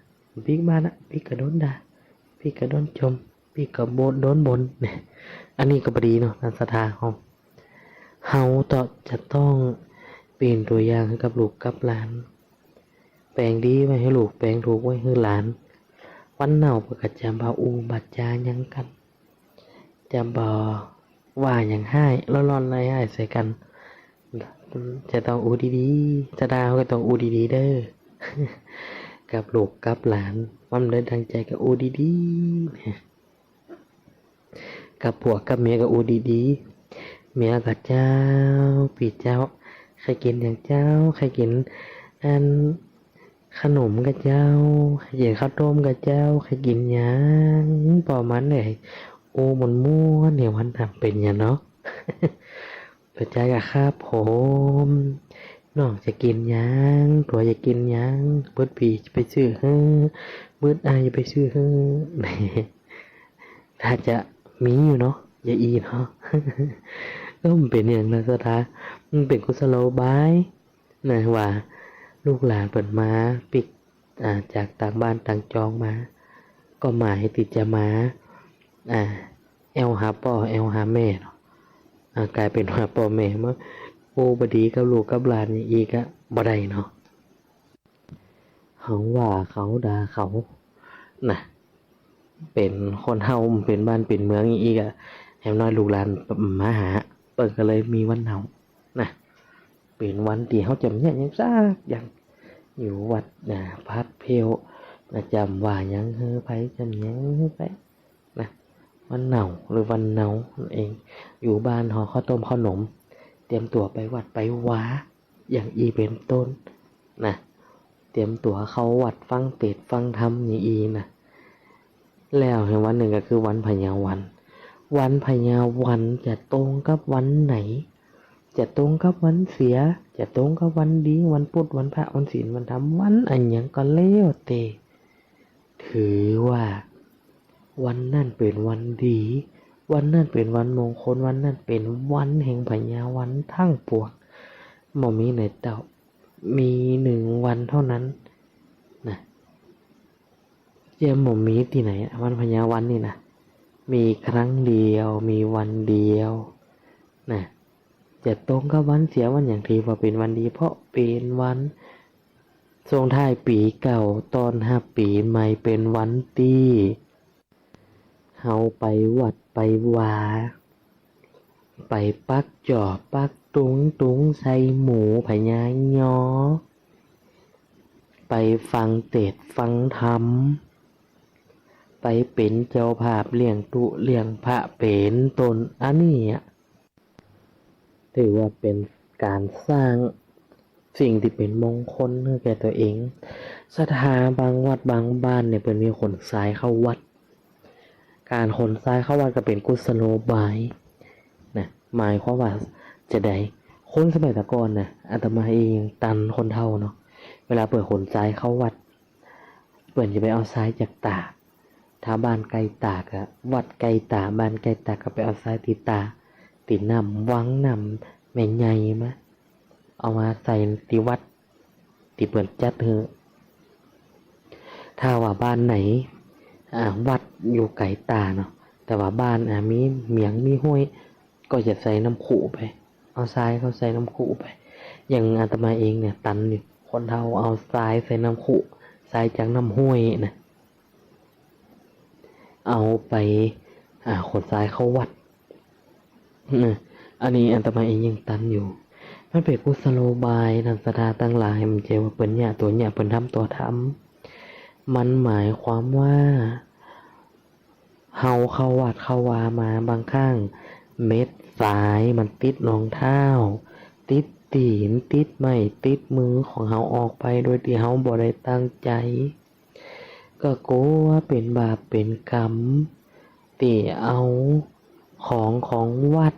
พี่บ้านนะพี่กระโดนด่าพี่กระโดนชมพี่กระโดนบนเนี่ยอันนี้ก็บดีเนาะนันสถาของเฮาจะต้องเป็นตัวอย่างให้กับลูกกับหลานแปลงดีไว้ให้ลูกแปลงถูกไว้ให้หลานวันเหนาประกาศจำบาอูบัดจายังกันจำบาว่าอย่างให้ร้อนๆไรให้ใส่กันจะต้องอูดีๆจะดาวก็ต้องอูดีๆเด้อ กับลูกกับหลานมันเลยดังใจกับอูดีๆกับผัวกับเมียกับอูดีๆเมียกับเจ้าปีเจ้าใครกินอย่างเจ้าใครกินขนมกับเจ้าใครกินข้าวต้มกับเจ้าใครกินหยังประมาณเลยโอ้มันม่วนเนี่ยวันทำเป็นอย่างเนาะ เปิดใจกับข้าผมน้องจะกินยังตัวจะกินยังเบิดปีจะไปซื้อเบิดอายจะไปซื้อถ้าจะมีอยู่เนาะอย่าอีเนาะ ก็มันเป็นอย่างนั้นสถามันเป็นกุศโลบายนะว่าลูกหลานเปิดมาปิกจากต่างบ้านต่างจองมาก็หมายติดจะมาแอลหาพ่อแอลหาแม่เนาะกลายเป็นว่าพ่อแม่มาโอ้บดีกับลูกกับหลานอีกอะบ่ได้เนาะเขาว่าเขาด่าเขานะเป็นคนเฮาเป็นบ้านเป็นเมืองอีกอะแถมน้อยลูกหลานมาหาเปิดก็เลยมีวันเหนานะเป็นวันที่เขาจำเนี่ยยังซากอย่างอยู่วัดพัดเพลจำว่ายังไปจำยังไปนะวันเหนาหรือวันเหนานั่นเองอยู่บ้านห่อข้าวต้มขนมเตรียมตัวไปวัดไปว้าอย่างอีเป็นต้นนะเตรียมตัวเข้าวัดฟังเทศน์ฟังธรรมอย่างอีนะแล้วในวันหนึ่งก็คือวันพญาวันวันพญาวันจะตรงกับวันไหนจะตรงกับวันเสียจะตรงกับวันดีวันพุธวันพระวันศีลวันธรรมวันอันยังก็เลี้ยวเตถือว่าวันนั่นเป็นวันดีวันนั่นเป็นวันมงคลวันนั่นเป็นวันแห่งพญาวันทั้งปวงบ่มีในเต่ามี1 วันเท่านั้นนะเจ้าบ่มีที่ไหนวันพญาวันนี่นะมีครั้งเดียวมีวันเดียวนะจะตรงกับวันเสียวันอย่างที่ว่าเป็นวันดีเพราะเป็นวันส่งท้ายปีเก่าตอนรับปีใหม่เป็นวันตีเฮาไปวัดไปวาไปปักจอบปักตุงใส่หมูพญายอไปฟังเทศน์ฟังธรรมไป ไปเป็นเจ้าภาพเลี้ยงตุเลี้ยงพระเป็นต้นอันนี้ถือว่าเป็นการสร้างสิ่งที่เป็นมงคลให้แก่ตัวเองศรัทธาบางวัดบางบ้านเนี่ยเป็นมีขนทรายเข้าวัดการขนทรายเข้าวัดก็เป็นกุศโลบายนะหมายความว่าจะได้คนสมัยตะก่อนนะอาตมาเองตันคนเท่าเนาะเวลาเปิดขนทรายเข้าวัดเปิดจะไปเอาทรายจากตากถ้าบ้านไกลตากอะวัดไกลตาบ้านไกลตากก็ไปเอาทรายติดตาติดนำวังนำแม่ใหญ่มาเอามาใส่ที่วัดที่เปิดจัดเถอะถ้าว่าบ้านไหนวัดอยู่ไกลตาเนาะแต่ว่าบ้านมีเหมียงมีห้วยก็จะใส่น้ำขู่ไปเอาทรายเขาใส่น้ำขู่ไปอย่างอาตมาเองเนี่ยตันนี่คนเท่าเอาทรายใส่น้ำขู่ทรายจากน้ำห้วยนะเอาไปขนทรายเข้าวัดอันนี้อาตมาเองยังตันอยู่มันเป็นกุศโลบายทางศรัทธาตั้งหลายมันเจว่าเปิ้นเนี่ยตัวเนี่ยเปิ้นทำตัวทำมันหมายความว่าเฮาเข้าวัดเข้าวามาบางครั้งเม็ดสายมันติดรองเท้าติดตีนติดไม้ติดมือของเฮาออกไปโดยที่เฮาบ่ได้ตั้งใจก็โกว่าเป็นบาปเป็นกรรมตีเอาของวัด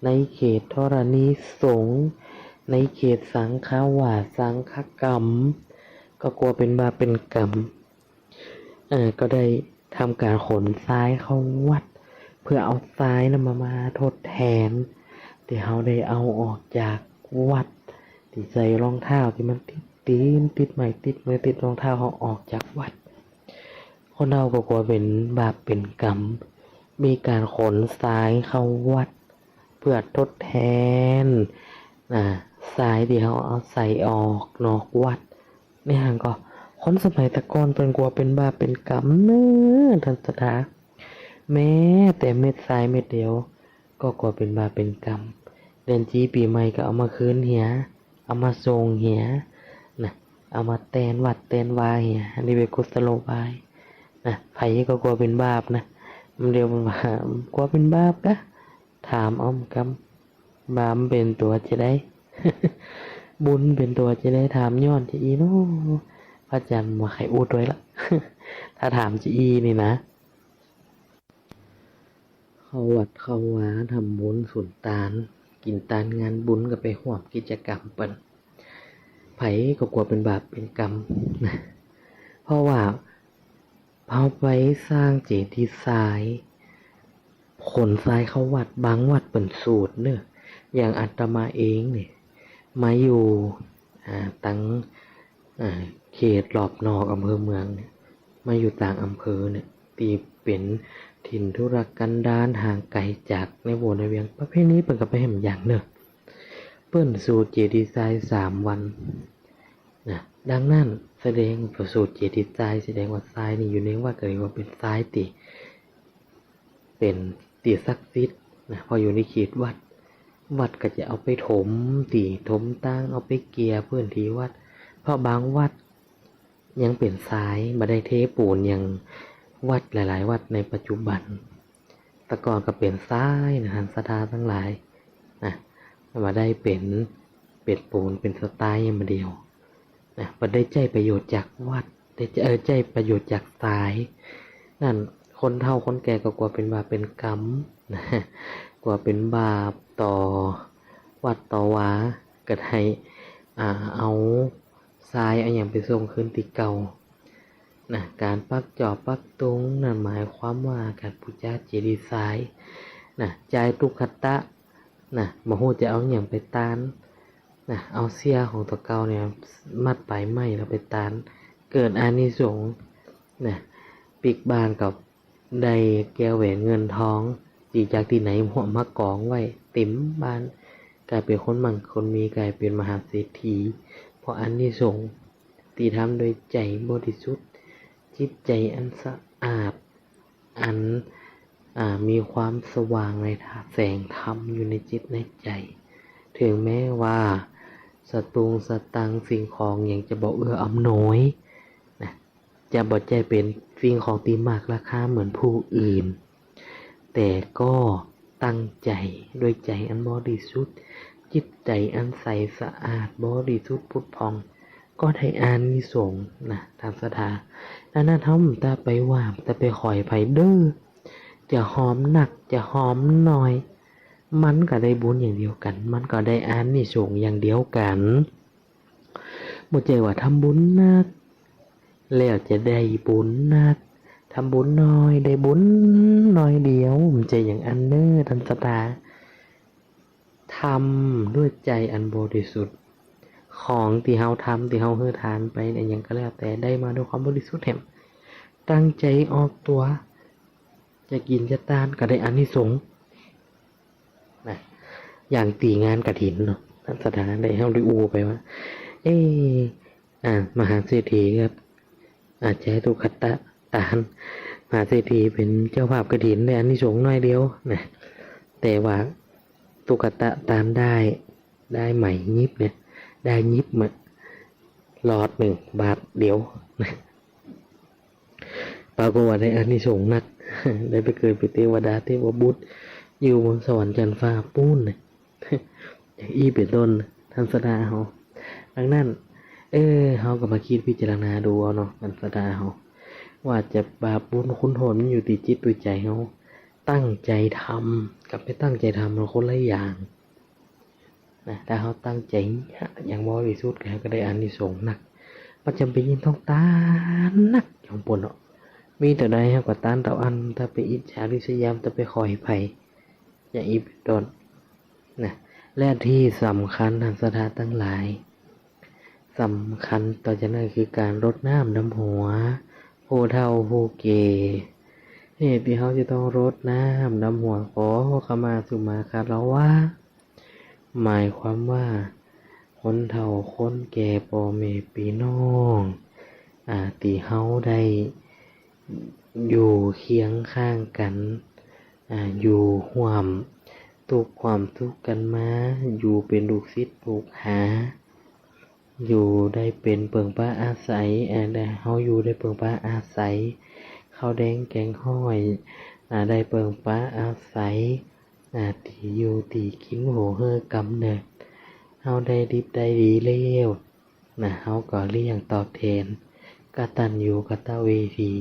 ในเขตธรณีสงฆ์ในเขตสังฆวาสสังฆกรรมก็กลัวเป็นบาปเป็นกรรมก็ได้ทำการขนทรายเข้าวัดเพื่อเอาทรายนั้นมาทดแทนที่เขาได้เอาออกจากวัดที่ใส่รองเท้าที่มันติดตีนติดไม้ติดมือติดรองเท้าเขาออกจากวัดคนเราก็กลัวเป็นบาปเป็นกรรมมีการขนทรายเข้าวัดเพื่อทดแทนทรายที่เขาเอาใส่ออกนอกวัดนี่ฮะก็คนสมัยตะก่อนเป็นกลัวเป็นบาปเป็นกรรมเนื้อทันสถาแม้แต่เม็ดทรายเม็ดเดียวก็กลัวเป็นบาปเป็นกรรมเดือนจีปีใหม่ก็เอามาคืนเหียเอามาทรงเหียนะเอามาแตนวัดแตนวาเหียอันนี้เป็นกุศโลบายนะไผก็กลัวเป็นบาปนะมันเดียวมันว่ากลัวเป็นบาปนะถามอ้อมกรรมบาปเป็นตัวจะได้ บุญเป็นตัวจะได้ถามย้อนจะอีโนพระจันทร์มาไขอูดด้วยละ ถ้าถามจะอีนี่นะเข้าวัดเข้าวาทำบุญสุนตาลกินตาลงานบุญก็ไปห่วมกิจกรรมเปิ้นไผก็กลัวเป็นบาปเป็นกรรม เพราะว่าเอาไปสร้างเจดีย์ทรายขนทรายเข้าวัดบางวัดเป็นสูตรเนอะอย่างอาตมาเองเนี่ยมาอยู่ตั้งเขตรอบนอกอำเภอเมืองเนี่ยมาอยู่ต่างอำเภอเนี่ยตีเป็นถิ่นธุรกันดารห่างไกลจากในโบสถ์ในเวียงประเภทนี้เป็นกับไปแห่งอย่างเนอะเปิ้นสู่เจดีย์ทราย3 วันนะดังนั้นแสดงประสูตรเจดีย์ทรายแสดงว่าทรายนี่อยู่ในวัดก็เรียกว่าเป็นทรายติเป็นตีศักดิ์สิทธิ์นะพออยู่ในเขตวัดก็จะเอาไปถมถมตั้งเอาไปเกียร์พื้นที่วัดเพราะบางวัดยังเป็นทรายมาได้เทปูนอย่างวัดหลายๆวัดในปัจจุบันแต่ก่อนก็เป็นทรายนะฮันศรัทธาทั้งหลายนะมาได้เป็นปูนเป็นสไตล์อย่างเดียวนะมาได้ใจประโยชน์จากวัดได้ใจประโยชน์จากทรายนั่นคนเฒ่าคนแก่ก็กลัวเป็นบาปเป็นกรรมนะกลัวเป็นบาปต่อวัดต่อวาก็ให้เอาทรายเอาอย่างไปส่งคืนที่เก่านะการปักจอบปักตุงนั่นหมายความว่าการปูชาเจดีย์ทรายนะใจตุคตะนะบ่ฮู้จะเอาอย่างไปตานนะเอาเสียของตัวเก่าเนี่ยมัดปลายไม้แล้วไปตานเกิดอานิสงส์นะปิกบานกับได้แก้วแหวนเงินทองจีจากที่ไหนหัวมากองไว้เต็มบ้านกลายเป็นคนมั่งคนมีกลายเป็นมหาเศรษฐีเพราะอานิสงส์ที่ทำโดยใจบริสุทธิ์จิตใจอันสะอาดอันมีความสว่างในแสงธรรมอยู่ในจิตในใจถึงแม้ว่าสตังสิ่งของอย่างจะบอกอำนวยนะ จะบ่ใจเป็นสิ่งของตีมากราคาเหมือนผู้อื่น แต่ก็ตั้งใจด้วยใจอันบริสุทธิ์จิตใจอันใสสะอาดบริสุทธิ์ผุดพองก็ได้อานิสงส์นะทางศรัทธาดังนั้นทำแต่ไปว่าแต่ไปขอยไผเด้อจะหอมหนักจะหอมน้อย มันก็ได้บุญอย่างเดียวกัน มันก็ได้อานิสงส์อย่างเดียวกันบ่ใจว่าทำบุญนักแล้วจะได้บุญนักทำบุญน้อยได้บุญน้อยเดียวมันจะอย่างอันเนอร์ทันสตาทำด้วยใจอันบริสุทธิ์ของที่เฮาทำที่เฮาเฮือทานไปเนี่ยยังก็แล้วแต่ได้มาด้วยความบริสุทธิ์แห่งตั้งใจออกตัวจะกินจะตานก็ได้อานิสงส์นะอย่างตีงานกฐินเนาะทันสตาได้เฮาได้อูไปว่า มหาเศรษฐีครับอาจจะให้ตุขัตตะตานมหาเศรษฐีเป็นเจ้าภาพกฐินได้อานิสงส์น้อยเดียวนะแต่ว่าตุขัตตะตานได้ไหมยิบเนี่ยได้ยิบมาหลอด1 บาทเดียวนะปรากฏว่าได้อานิสงส์นัก ได้ไปเกิดเป็นเทวดาเทวบุตรอยู่บนสวรรค์จันทร์ฟ้าปูนนะ อย่างอีเป็นต้นทันสดาเฮาดังนั้นเฮาก็มาคิดพิจารณาดูเอาเนาะทันสดาเฮาว่าจะบาปบุญคุณโทษมันอยู่ที่จิตใจเฮาตั้งใจทำกับไม่ตั้งใจทำมันคนละอย่างนะถ้าเฮาตั้งใจอย่างบริสุทธิ์ก็ได้อานิสงส์หนักมันจำเป็นยิ่งต้องตานหนักอย่างปนเนาะมีแต่ใดเฮาก็ตานเต่าอันถ้าไปอิจฉาริษยามถ้าไปคอยไผอย่างอีเป็นต้นนะและที่สำคัญทางศรัทธาทั้งหลายสำคัญต่อจากนั้นคือการรดน้ำดำหัวผู้เฒ่าผู้แก่เหตุที่เขาจะต้องรดน้ำดำหัวขอขมาสุมาคารวะหมายความว่าคนเฒ่าคนแก่พ่อแม่พี่น้องที่เขาได้อยู่เคียงข้างกันอยู่ร่วมทุกความทุกข์กันมาอยู่เป็นลูกศิษย์ลูกหาอยู่ได้เป็นเปิงป้าอาศัยได้เฮาอยู่ได้เปิงป้าอาศัยข้าวแดงแกงห้อยได้เปิงป้าอาศัยที่อยู่ที่กินโหเฮอกำเนิดเฮาได้ดิบได้ดีแล้วเฮาก็เลี้ยงตอบแทนกตัญญูกตเวที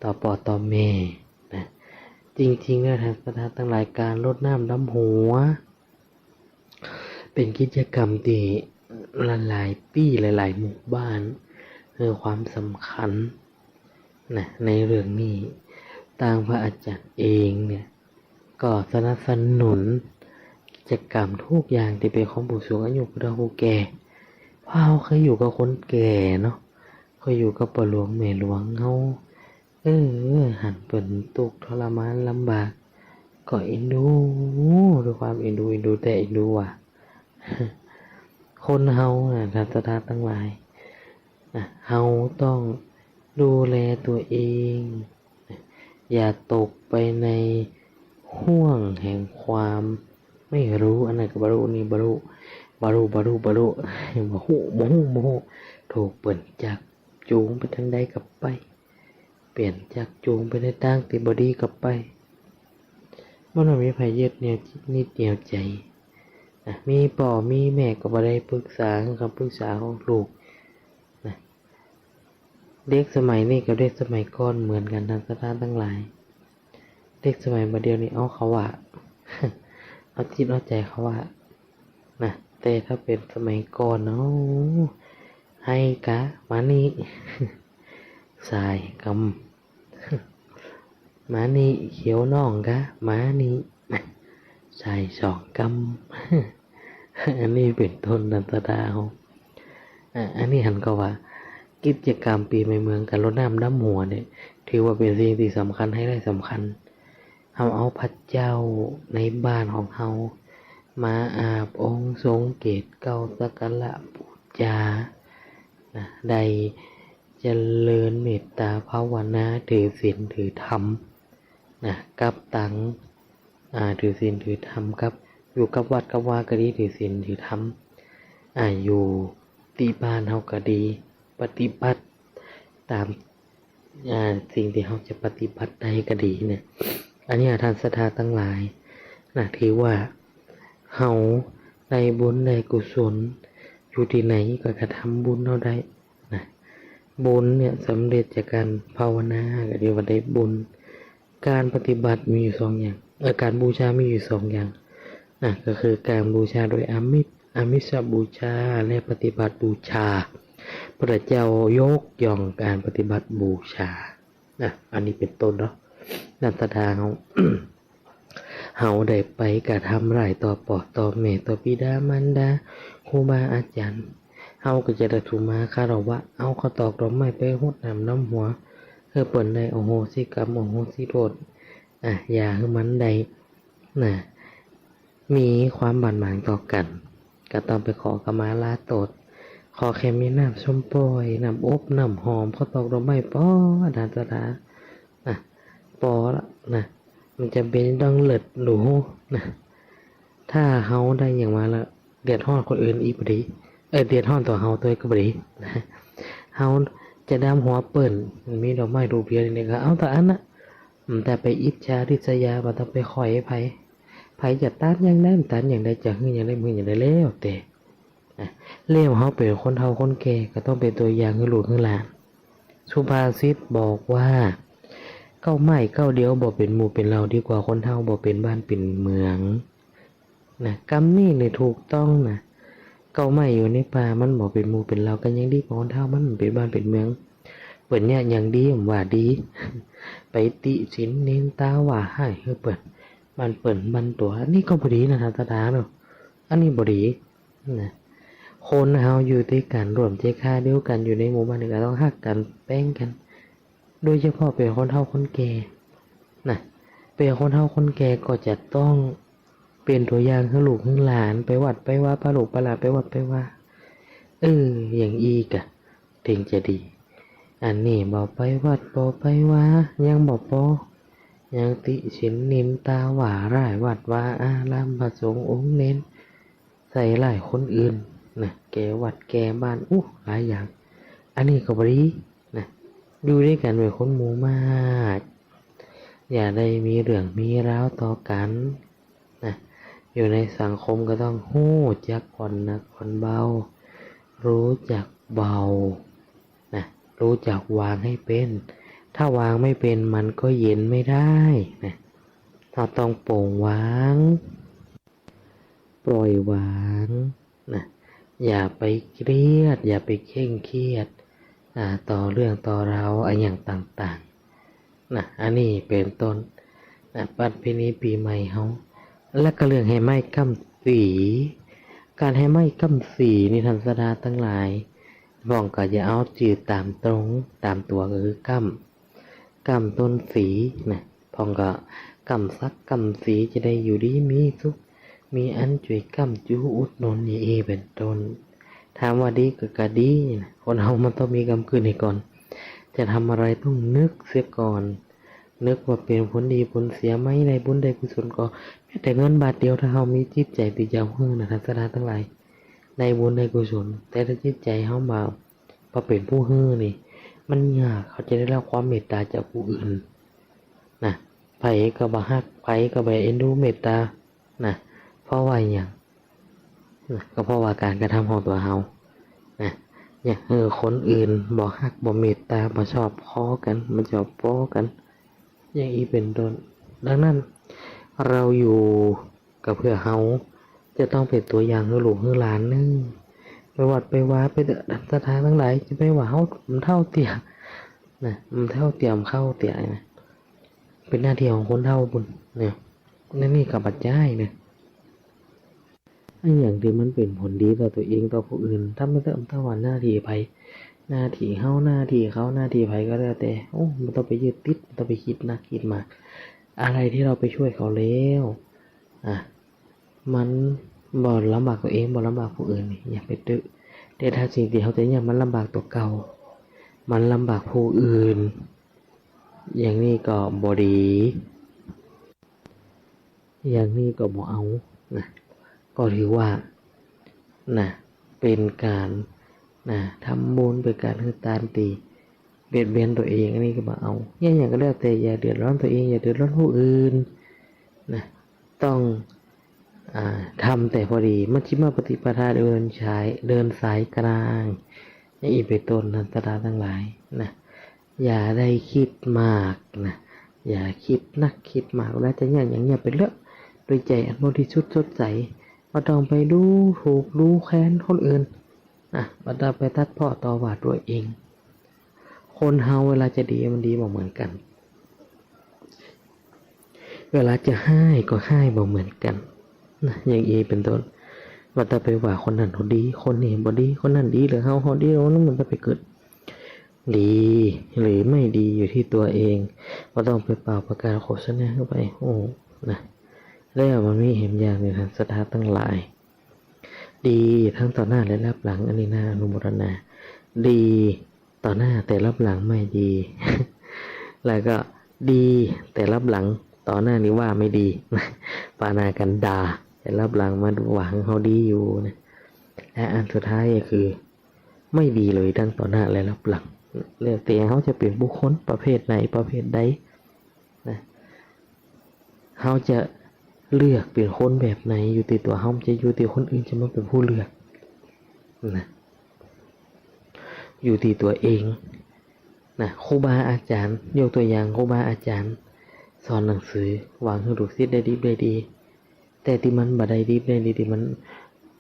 ต่อพ่อต่อแม่จริงๆแล้วทางศรัทธาทั้งหลายการรดน้ำดำหัวเป็นกิจกรรมที่หลายปีหลายๆหมู่บ้านความสำคัญในเรื่องนี้ทางพระอาจารย์เองเนี่ยก็สนับสนุนกิจกรรมทุกอย่างที่เป็นของผู้สูงอายุผู้เฒ่าผู้แก่เพราะเขาเคยอยู่กับคนแก่เนาะเคยอยู่กับพ่อหลวงแม่หลวงเขาหันเปิ่นทุกข์ทรมานลำบากก็เอ็นดูด้วยความเอ็นดูแต่เอ็นดูว่ะ คนเฮาศรัทธาทั้งหลายเฮาต้องดูแลตัวเองอย่าตกไปในห่วงแห่งความไม่รู้อันนั้นก็บรรลุนี่บรรลุบ่ฮู้ถูกเปิ่นจักจูงไปทางใดกลับไปเปลี่ยนจากจูงไปในทางที่บ่ดีกลับไปมันบ่มีไผยึดเหนี่ยวจิตนิดเหนี่ยวใจมีพ่อมีแม่ก็บ่ได้ปรึกษาคำปรึกษาของลูกเด็กสมัยนี้กับเด็กสมัยก่อนเหมือนกันทางศรัทธาทั้งหลายเด็กสมัยบัดเดี๋ยวนี้เอาเขาว่า เอาจิตเอาใจเขาว่าแต่ถ้าเป็นสมัยก่อนเนาะให้กะมานี่ สายกำ มานี่เขียวน้องกะมานี่สาย2 กำ อันนี้เป็นต้นนันตดาวอันนี้หันก็ว่ากิจกรรมปีใหม่เมืองกันรดน้ำดำหัวเนี่ยถือว่าเป็นสิ่งที่สำคัญให้ได้สำคัญเอาพระเจ้าในบ้านของเรามาอาบองค์ทรงเกตเก้าสักการะบูชาได้เจริญเมตตาภาวนาถือศีลถือธรรมกับตังถือศีลถือธรรมครับอยู่กับวัดกับวาก็ดีถือศีลถือธรรมอยู่ที่บ้านเฮาก็ดีปฏิบัติตาม สิ่งที่เราจะปฏิบัติได้ก็ดีเนี่ยอันนี้ท่านศรัทธาทั้งหลายนะถือว่าเฮาได้บุญได้กุศลอยู่ที่ไหนก็กระทำบุญเราได้นะบุญเนี่ยสำเร็จจากการภาวนาก็เรียกว่าได้บุญการปฏิบัติมีอยู่2อย่างการบูชามีอยู่2อย่างนะก็คือการบูชาโดยอามิสบูชาและปฏิบัติบูชาพระเจ้ายกย่องการปฏิบัติบูชาอันนี้เป็นต้นเนาะนันตดาเฮาได้ไปกระทำหลายต่อพ่อต่อแม่ต่อบิดามารดาครูบาอาจารย์เฮาก็จะได้ถูกมาคารวะเอาข้าวตอกดอกไม้ไปรดน้ำหัวเพื่อเปิ่นได้โอโหสิกรรมโอโหสิโทษอย่าให้มันได้มีความบาดหมางต่อกันก็ต้องไปขอขมาลาโทษขอแค่มีน้ำส้มปล่อยน้ำอบน้ำหอมข้าวตอกดอกไม้ป้อดานตะดาปอละมันจะเป็นต้องเลิศหนูถ้าเฮาได้อย่างมาละเดือดร้อนคนอื่นอีกบ่ดีเดือดร้อนต่อเฮาตัวก็บ่ดีเฮาจะดำหัวเปิ้นมันมีดอกไม้รูปเดียวนี่ก็เอาแต่อันแต่ไปอิจฉาริษยาบ่ต้องไปขอยไผจะต้านอย่างนั้นต้านอย่างใดจะฮื้ออย่างใดมืออย่างใดแล้วแต่เลี้ยงเฮาเป็นคนเฒ่าคนแก่ก็ต้องเป็นตัวอย่างให้ลูกให้หลานสุภาษิตบอกว่าเก้าไม้เก้าเดียวบ่เป็นหมู่เป็นเราดีกว่าคนเฒ่าบ่เป็นบ้านเป็นเมืองกรรมนี่เลยถูกต้องเก้าไม้อยู่ในป่ามันบ่เป็นหมู่เป็นเรากันยังดีกว่าคนเฒ่ามันเป็นบ้านเป็นเมืองเปิ่นเนี่ยอย่างดีผมว่าดีไปติฉินเน้นตาว่าให้เปิ่นมันเปิ่นบันตัวอันนี้ก็บ่ดีนะตาตาเนาะอันนี้บ่ดีคนเฮาอยู่ด้วยกันร่วมใจค่าเดียวกันอยู่ในหมู่บ้านก็ต้องฮักกันแป้งกันโดยเฉพาะเป็นคนเฒ่าคนแก่เป็นคนเฒ่าคนแก่ก็จะต้องเป็นตัวอย่างให้ลูกให้หลานไปวัดไปว่าพาลูกพาหลานไปวัดไปว่าอย่างอีกถึงจะดีอันนี้บอกไปวัดบอกไปว่ายังบอกปอยังติฉินนินตาหว่าร่ายวัดว่าอารามพระสงฆ์องค์เน้นใส่หลายคนอื่นแกวัดแกบ้านหลายอย่างอันนี้ก็บริดูด้วยกันเป็นคนหมู่มากอย่าได้มีเรื่องมีราวต่อกันอยู่ในสังคมก็ต้องหู้จักผ่อนหนักผ่อนเบารู้จักเบารู้จักวางให้เป็นถ้าวางไม่เป็นมันก็เย็นไม่ได้เราต้องโปร่งวางปล่อยวางอย่าไปเครียดอย่าไปเคร่งเครียดต่อเรื่องต่อราวอย่างต่างๆอันนี้เป็นต้นปัจจุบันปีใหม่เฮาและก็เรื่องให้ไม้กำสีการให้ไม้กำสีนี่ท่านสดาทั้งหลายบ้องก็จะเอาจืดตามตรงตามตัวก็คือกำต้นสีพ้องก็กำซักกำสีจะได้อยู่ดีมีสุขมีอันช่วยกำจูอุดหนุนนี่เป็นต้นถามว่าดีก็ดีคนเฮามันต้องมีกำคืนให้ก่อนจะทำอะไรต้องนึกเสียก่อนนึกว่าเป็นผลดีผลเสียไหมในบุญใดกุศลก็แม้แต่เงินบาทเดียวถ้าเฮามีจิตใจที่จะฮื้อท่านสดาทั้งหลายในบุญในกุศลแต่ถ้าจิตใจเฮามาพอเป็นผู้ฮื้อนี่มันยากเขาจะได้รับความเมตตาจากผู้อื่นไผก็บ่ฮักไผก็บ่เอ็นดูเมตตาเพราะว่าหยังก็เพราะว่าการกระทำของตัวเฮาอย่างคนอื่นบ่ฮักบ่เมตตาบ่ชอบพ้อกันบ่ชอบพ้อกันอย่างอีเป็นต้นดังนั้นเราอยู่กับเพื่อเฮาจะต้องเป็นตัวอย่างให้ลูกให้หลานนึงไปวัดไปว่าไปสถานทั้งหลายจะไปว่าเฮามันเท่าเตี่ยมันเท่าเตี่ยมเข้าเตี่ยเป็นหน้าที่ของคนเท่าบุญนี่กับปัจจัยอย่างที่มันเป็นผลดีต่อตัวเองต่อผู้อื่นถ้าไม่เติมถ้าวันหน้าที่ไปหน้าที่เฮาหน้าที่เขาหน้าที่ไผก็แล้วแต่มันต้องไปยึดติดมันต้องไปคิดนักคิดมากอะไรที่เราไปช่วยเขาแล้วมันบ่ลำบากตัวเองบ่ลำบากผู้อื่นนี่อย่าไปดื้อแต่ถ้าสิ่งที่เขาจะเนี่ยมันลำบากตัวเก่ามันลำบากผู้อื่นอย่างนี้ก็บ่ดีอย่างนี้ก็บ่เอาก็ถือว่าเป็นการทำบุญเป็นการคือตานตี เบียดเบียนตัวเองอันนี้ก็บ่เอาอย่างก็แล้วแต่อย่าเดือดร้อนตัวเองอย่าเดือดร้อนผู้อื่นนะต้องทำแต่พอดีมัชฌิมาปฏิปทาเดินสายกลางอย่างอีกเป็นต้นนันตราทั้งหลายนะอย่าได้คิดมากนะอย่าคิดนักคิดมากแล้วจะอย่างเงี้ยเป็นเรื่องโดยใจอันบริสุทธิ์สดใสมาต้องไปดูถูกดูแค้นคนอื่นนะมาต้องไปตัดพ้อต่อว่าตัวเองคนเฮาเวลาจะดีมันดีบ่เหมือนกันเวลาจะให้ก็ให้บ่เหมือนกันนะอย่างอีเป็นต้นว่าแต่ไปว่าคนนั้นเขาดีคนนี้บ่ดีคนนั้นดีหรือเฮาดีแล้วนั้นมันจะไปเกิดดีหรือไม่ดีอยู่ที่ตัวเองว่าต้องไปเป่าประกาศโฆษณาเข้าไปโอ้นะแล้วมันมีเห็นอย่างในทางศรัทธาทั้งหลายดีทั้งต่อหน้าและรับหลังอันนี้น่าอนุโมทนาดีต่อหน้าแต่รับหลังไม่ดี แล้วก็ดีแต่รับหลังต่อหน้านี้ว่าไม่ดี ปานากันดาแต่รับหลังมาหวังเขาดีอยู่นะและอันสุดท้ายก็คือไม่ดีเลยทั้งต่อหน้าและรับหลังแล้วแต่เขาจะเป็นบุคคลประเภทไหนประเภทใดนะเขาจะเลือกเป็นคนแบบไหนอยู่ที่ตัวเขาจะอยู่ที่คนอื่นจะมาเป็นผู้เลือกนะอยู่ที่ตัวเองนะครูบาอาจารย์ยกตัวอย่างครูบาอาจารย์สอนหนังสือหวังให้ลูกศิษย์ได้ดีได้ดีแต่ที่มันบ่ได้ดีได้ดีที่มัน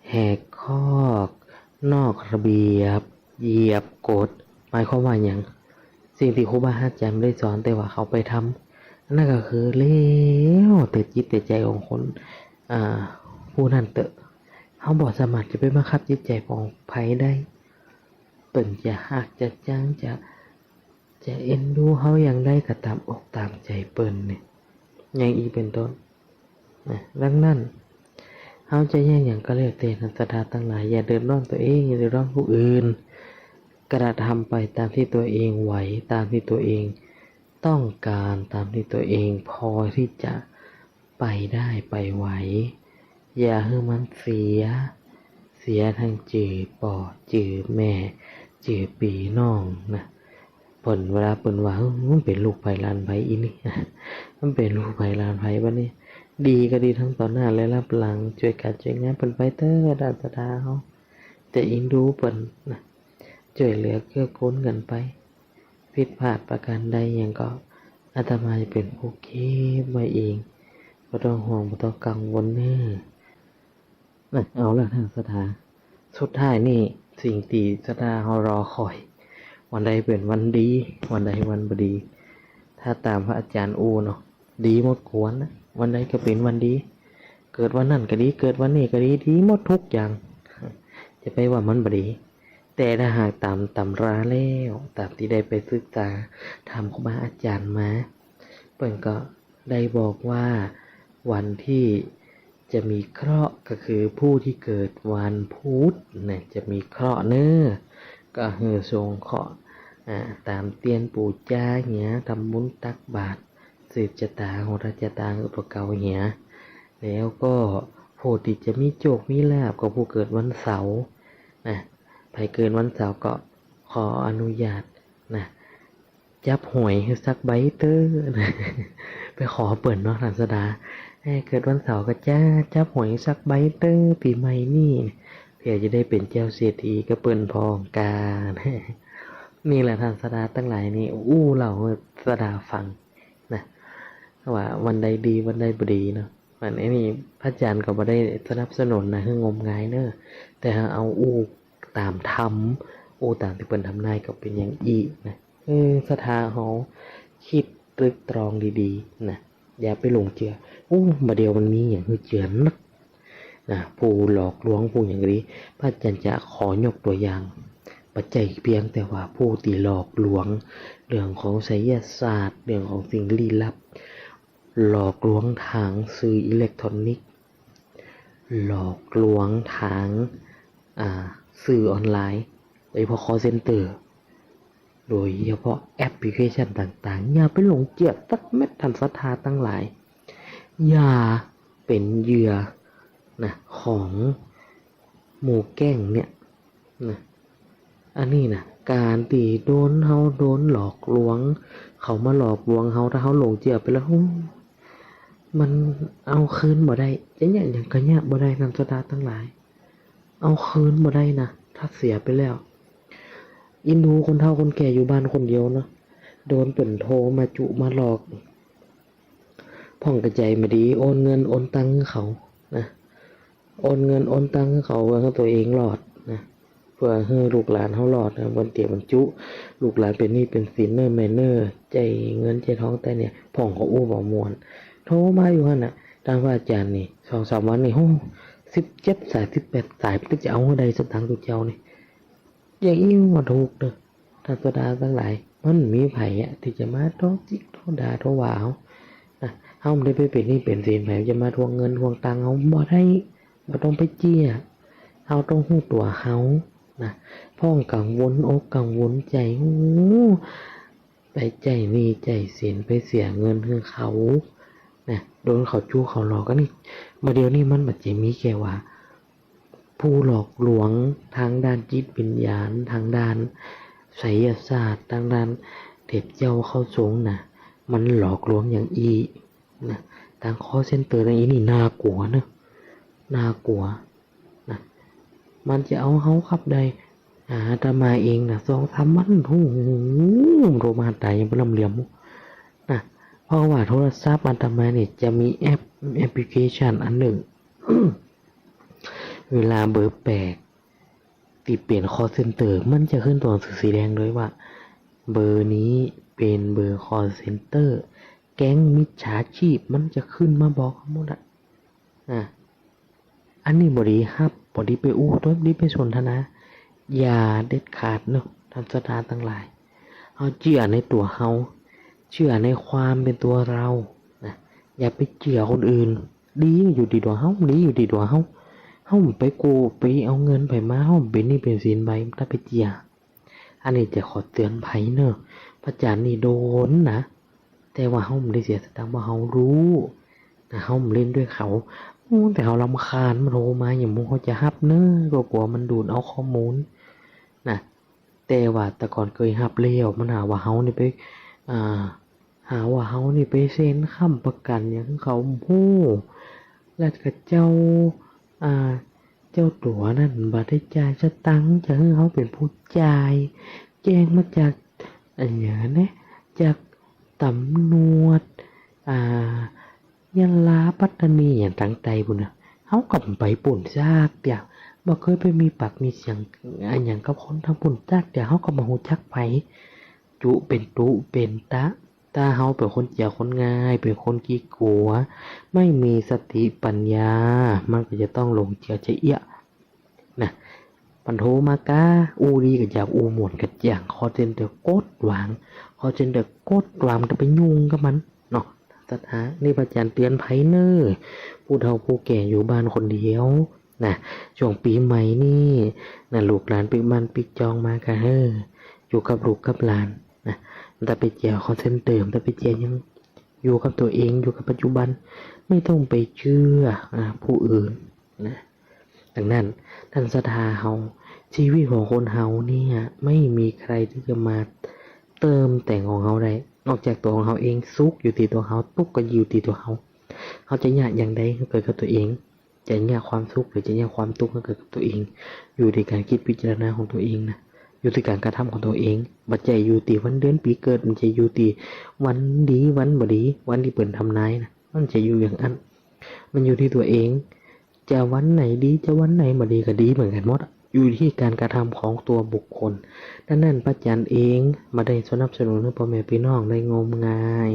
แหกข้อนอกระเบียบเหยียบกฎหมายความว่าอย่างสิ่งที่ครูบาอาจารย์ได้สอนแต่ว่าเขาไปทำนั่นก็คือเลวแต่จิตแต่ใจของคนผู้นั้นเตอะเขาบอกสามารถจะไปบังคับจิตใจของไผได้เปิ่นจะหักจะจ้างจะเอ็นดูเขาอย่างได้ก็ตามอกตามใจเปิ่นเนี่ยอย่างอีเป็นต้นนะดังนั้นเขาจะแย่งอย่างก็เรียกเตนันตดาทั้งหลายอย่าเดือดร้อนตัวเองอย่าเดือดร้อนผู้อื่นกระทำไปตามที่ตัวเองไหวตามที่ตัวเองต้องการตามที่ตัวเองพอที่จะไปได้ไปไหวอย่าให้มันเสียทางจืดปอดจืดแม่จืดปีน้องนะเวลาเปิ่นว่ามันเป็นลูกไผ่ลานไผ่อีนี่ มันเป็นลูกไผ่ลานไผ่วะนี่ดีก็ดีทั้งต่อหน้าและรับหลังช่วยกันช่วยงานเปิ่นไปเตอร์ดาตาเขาแต่อิงดูเปิ่นนะช่วยเหลือเกื้อกูลกันไปผิดพลาดประการใดอย่างก็อาตมาจะเป็นผู้เก็บไว้เองบ่ต้องห่วงบ่ต้องกังวลเน้อเอาล่ะทางศรัทธาสุดท้ายนี่สิ่งที่ศรัทธาเรารอคอยวันใดเป็นวันดีวันใดวันบ่ดีถ้าตามพระอาจารย์อูเนาะดีหมดควรนะวันใดก็เป็นวันดีเกิดวันนั้นก็ดีเกิดวันนี้ก็ดีดีหมดทุกอย่างจะไปว่ามันบ่ดีแต่ถ้าหากตามตำราแล้วตามที่ได้ไปศึกษาถามครูบาอาจารย์มาเพิ่นก็ได้บอกว่าวันที่จะมีเคราะห์ก็คือผู้ที่เกิดวันพุธเนี่ยจะมีเคราะห์เน้อก็คือทรงเคราะห์ตามเตียนปู่จ้าเหี้ยทำบุญตักบาตรสืบชะตาของราชตาตัวเก่าเหี้ยแล้วก็ผู้ที่จะมีโชคมีลาภก็ผู้เกิดวันเสาร์นะใครเกิดวันเสาร์ก็ขออนุญาตนะจับหวยให้สักใบเตอร์นะไปขอเปิ่นเนาะท่านสดาเกิดวันเสาร์ก็จับหวยสักใบเตอร์ปีใหม่นี่เพื่อจะได้เป็นเจ้าเศรษฐีก็เปิ่นพองการนี่แหละท่านสดาตั้งหลายนี่เราสดาฟังนะว่าวันใดดีวันใดบ่ดีเนาะวันนี้พระอาจารย์ก็บ่ได้สนับสนุนนะคืองมงายเนอะแต่เอาตามธรรมตามที่เปิ้นทำนายก็เป็นอย่างอีนะศรัทธาเขาคิดตรึกตรองดีๆนะอย่าไปหลงเชื่อมาเดียวมันมีอย่างเจือนนักนะผู้หลอกลวงผู้อย่างนี้พระอาจารย์จะขอยกตัวอย่างปัจจัยเพียงแต่ว่าผู้ที่หลอกลวงเรื่องของไสยศาสตร์เรื่องของสิ่งลี้ลับหลอกลวงทางสื่ออิเล็กทรอนิกส์หลอกลวงทางสื่อออนไลน์โดยเฉพาะ call center โดยเฉพาะแอปพลิเคชันต่างๆอย่าไปหลงเชื่อสักเม็ดทันศรัทธาตั้งหลายอย่าเป็นเหยื่อนะของหมู่แก๊งเนี่ยนะ อันนี้นะการตีโดนเฮาโดนหลอกลวง เขามาหลอกลวงเฮาถ้าเฮาหลงเจือไปแล้วมันเอาคืนบ่ได้จะเนี่ยอย่างกระเนี่ยบ่ได้นันสดาทั้งหลายเอาคืนบ่ได้นะถ้าเสียไปแล้วอินดูคนเฒ่าคนแก่อยู่บ้านคนเดียวเนาะโดนเปิ่นโทรมาจุมาหลอกพ่องกระใจมาดีโอนเงินโอนตังค์เขานะโอนเงินโอนตังค์เขาเพื่อให้ตัวเองหลอดนะเพื่อให้ลูกหลานเขาหลอดนะวันเตียบรรจุลูกหลานเป็นหนี้เป็นสินเนอร์แมนเนอร์ใจเงินใจท้องแต่เนี่ยพ่องเขาอู้บ่มวนโทรมาอยู่หั่นน่ะตามว่าอาจารย์นี่2-3 วันนี่17 สาย18 สายก็จะเอาใดสตางค์ตัวเจ้านี่อย่างนี้ว่าถูกเด้อท่านสดาทั้งหลายมันมีไผที่จะมาโทษจิกโทษด่าโทษว่าเฮาไม่ได้ไปเป็นหนี้เป็นสินไผจะมาทวงเงินทวงตังค์เฮาบ่ได้บ่ต้องไปเจี้ยเฮาต้องฮู้ตัวเฮานะพ้องกังวลอกกังวลใจไปใจหนี้ใจสินไปเสียเงินให้เขานะโดนเขาจู้เขาหลอกก็นี่มาเดี๋ยวนี้มันบัดจะมีแค่ว่าผู้หลอกลวงทางด้านจิตวิญญาณทางด้านไสยศาสตร์ทางด้านเทพเจ้าเข้าทรงนะมันหลอกลวงอย่างอีนะทางคอเซ็นเตอร์อย่างอีนี่น่ากลัวเนอะน่ากลัวนะมันจะเอาเฮาขับได้อาตมาเองนะ2-3 วันโอ้โหโทรมาตายยังเป็นลำเหลี่ยมนะเพราะว่าโทรศัพท์อาตมาเนี่ยจะมีแอปพลิเคชันอันหนึ่ง เวลาเบอร์แปลกติดเปลี่ยน call center มันจะขึ้นตัวหนังสือสีแดงเลยว่าเบอร์นี้เป็นเบอร์ call center แก๊งมิจฉาชีพมันจะขึ้นมาบอกหมดอันนี้บริฮับบริไปอู้ตัวบริไปสนทนาอย่าเด็ดขาดเนาะท่านสถานทั้งหลายเอาเชื่อในตัวเฮาเชื่อในความเป็นตัวเรานะอย่าไปเชื่อคนอื่นดีอยู่ดีตัวเฮาดีอยู่ดีตัวเฮาไปกูไปเอาเงินไปมาเฮาเป็นนี่เป็นสินไปถ้าไปเจียอันนี้จะขอเตือนภัยเนอะพระจันทร์นี่โดนนะแต่ว่าเฮาไม่ได้เสียสตางค์ว่าเฮารู้นะเฮาเล่นด้วยเขาแต่เฮารำคาญมันโทรมาอย่างมุงเขาจะฮับเนอะกลัวมันดูดเอาข้อมูลนะแต่ว่าแต่ก่อนเคยฮับเลี้ยวมันหาว่าเฮานี่ไปหาว่าเฮานี่ไปเซ็นค้ำประกันอย่างเขาแล้วก็เจ้าตัวนั่นบ่ได้จ่ายสตังค์จะให้เขาเป็นผู้จ่ายแจ้งมาจากอย่างนี้จากตำรวจยะลาปัตตานีอย่างต่างใจบุญนะเขากลับไปปุ่นซากเดียวบ่เคยไปมีปากมีเสียงอย่างกับคนทางปุ่นซากเดียวเขาก็มาหูจักไปจุเป็นตุเป็นตาเขาเป็นคนเจียคนง่ายเป็นคนขี้กลัวไม่มีสติปัญญามันก็จะต้องลงเจียเอียนะปันโทมากาอูดีกับจากอูหมดกับอย่างคอเจนเดอร์โกดหวางคอเจนเดอร์โกดหวางจะไปยุ่งกับมันเนาะสถานี่ประจันเตือนไพเนอร์ผู้เฒ่าผู้แก่อยู่บ้านคนเดียวนะช่วงปีใหม่นี่นะลูกหลานปิกมันปิกจองมากันอยู่กับลูกกับหลานนะแต่ไปเจียคอนเซนเตอร์แต่ไปเจียยังอยู่กับตัวเองอยู่กับปัจจุบันไม่ต้องไปเชื่อผู้อื่นนะดังนั้นท่านศรัทธาเฮาชีวิตของคนเฮาเนี่ยไม่มีใครที่จะมาเติมแต่งของเฮาได้นอกจากตัวของเฮาเองสุขอยู่ที่ตัวเฮาทุกข์ก็อยู่ที่ตัวเฮาจะอยากอย่างใดก็เกิดกับตัวเองจะอยากความสุขหรือจะอยากความทุกข์ก็เกิดกับตัวเองอยู่ที่การคิดพิจารณาของตัวเองนะอยู่ที่การกระทำของตัวเองบัจจัยอยู่ที่วันเดือนปีเกิดมันจะอยู่ที่วันดีวันบ่ดีวันที่เปิ่นทำนายนะมันจะอยู่อย่างนั้นมันอยู่ที่ตัวเองจะวันไหนดีจะวันไหนบ่ดีก็ดีเหมือนกันหมดอยู่ที่การกระทำของตัวบุคคลดังนั้นพระจันทร์เองมาได้สนับสนุนให้พ่อแม่พี่น้องได้งมงาย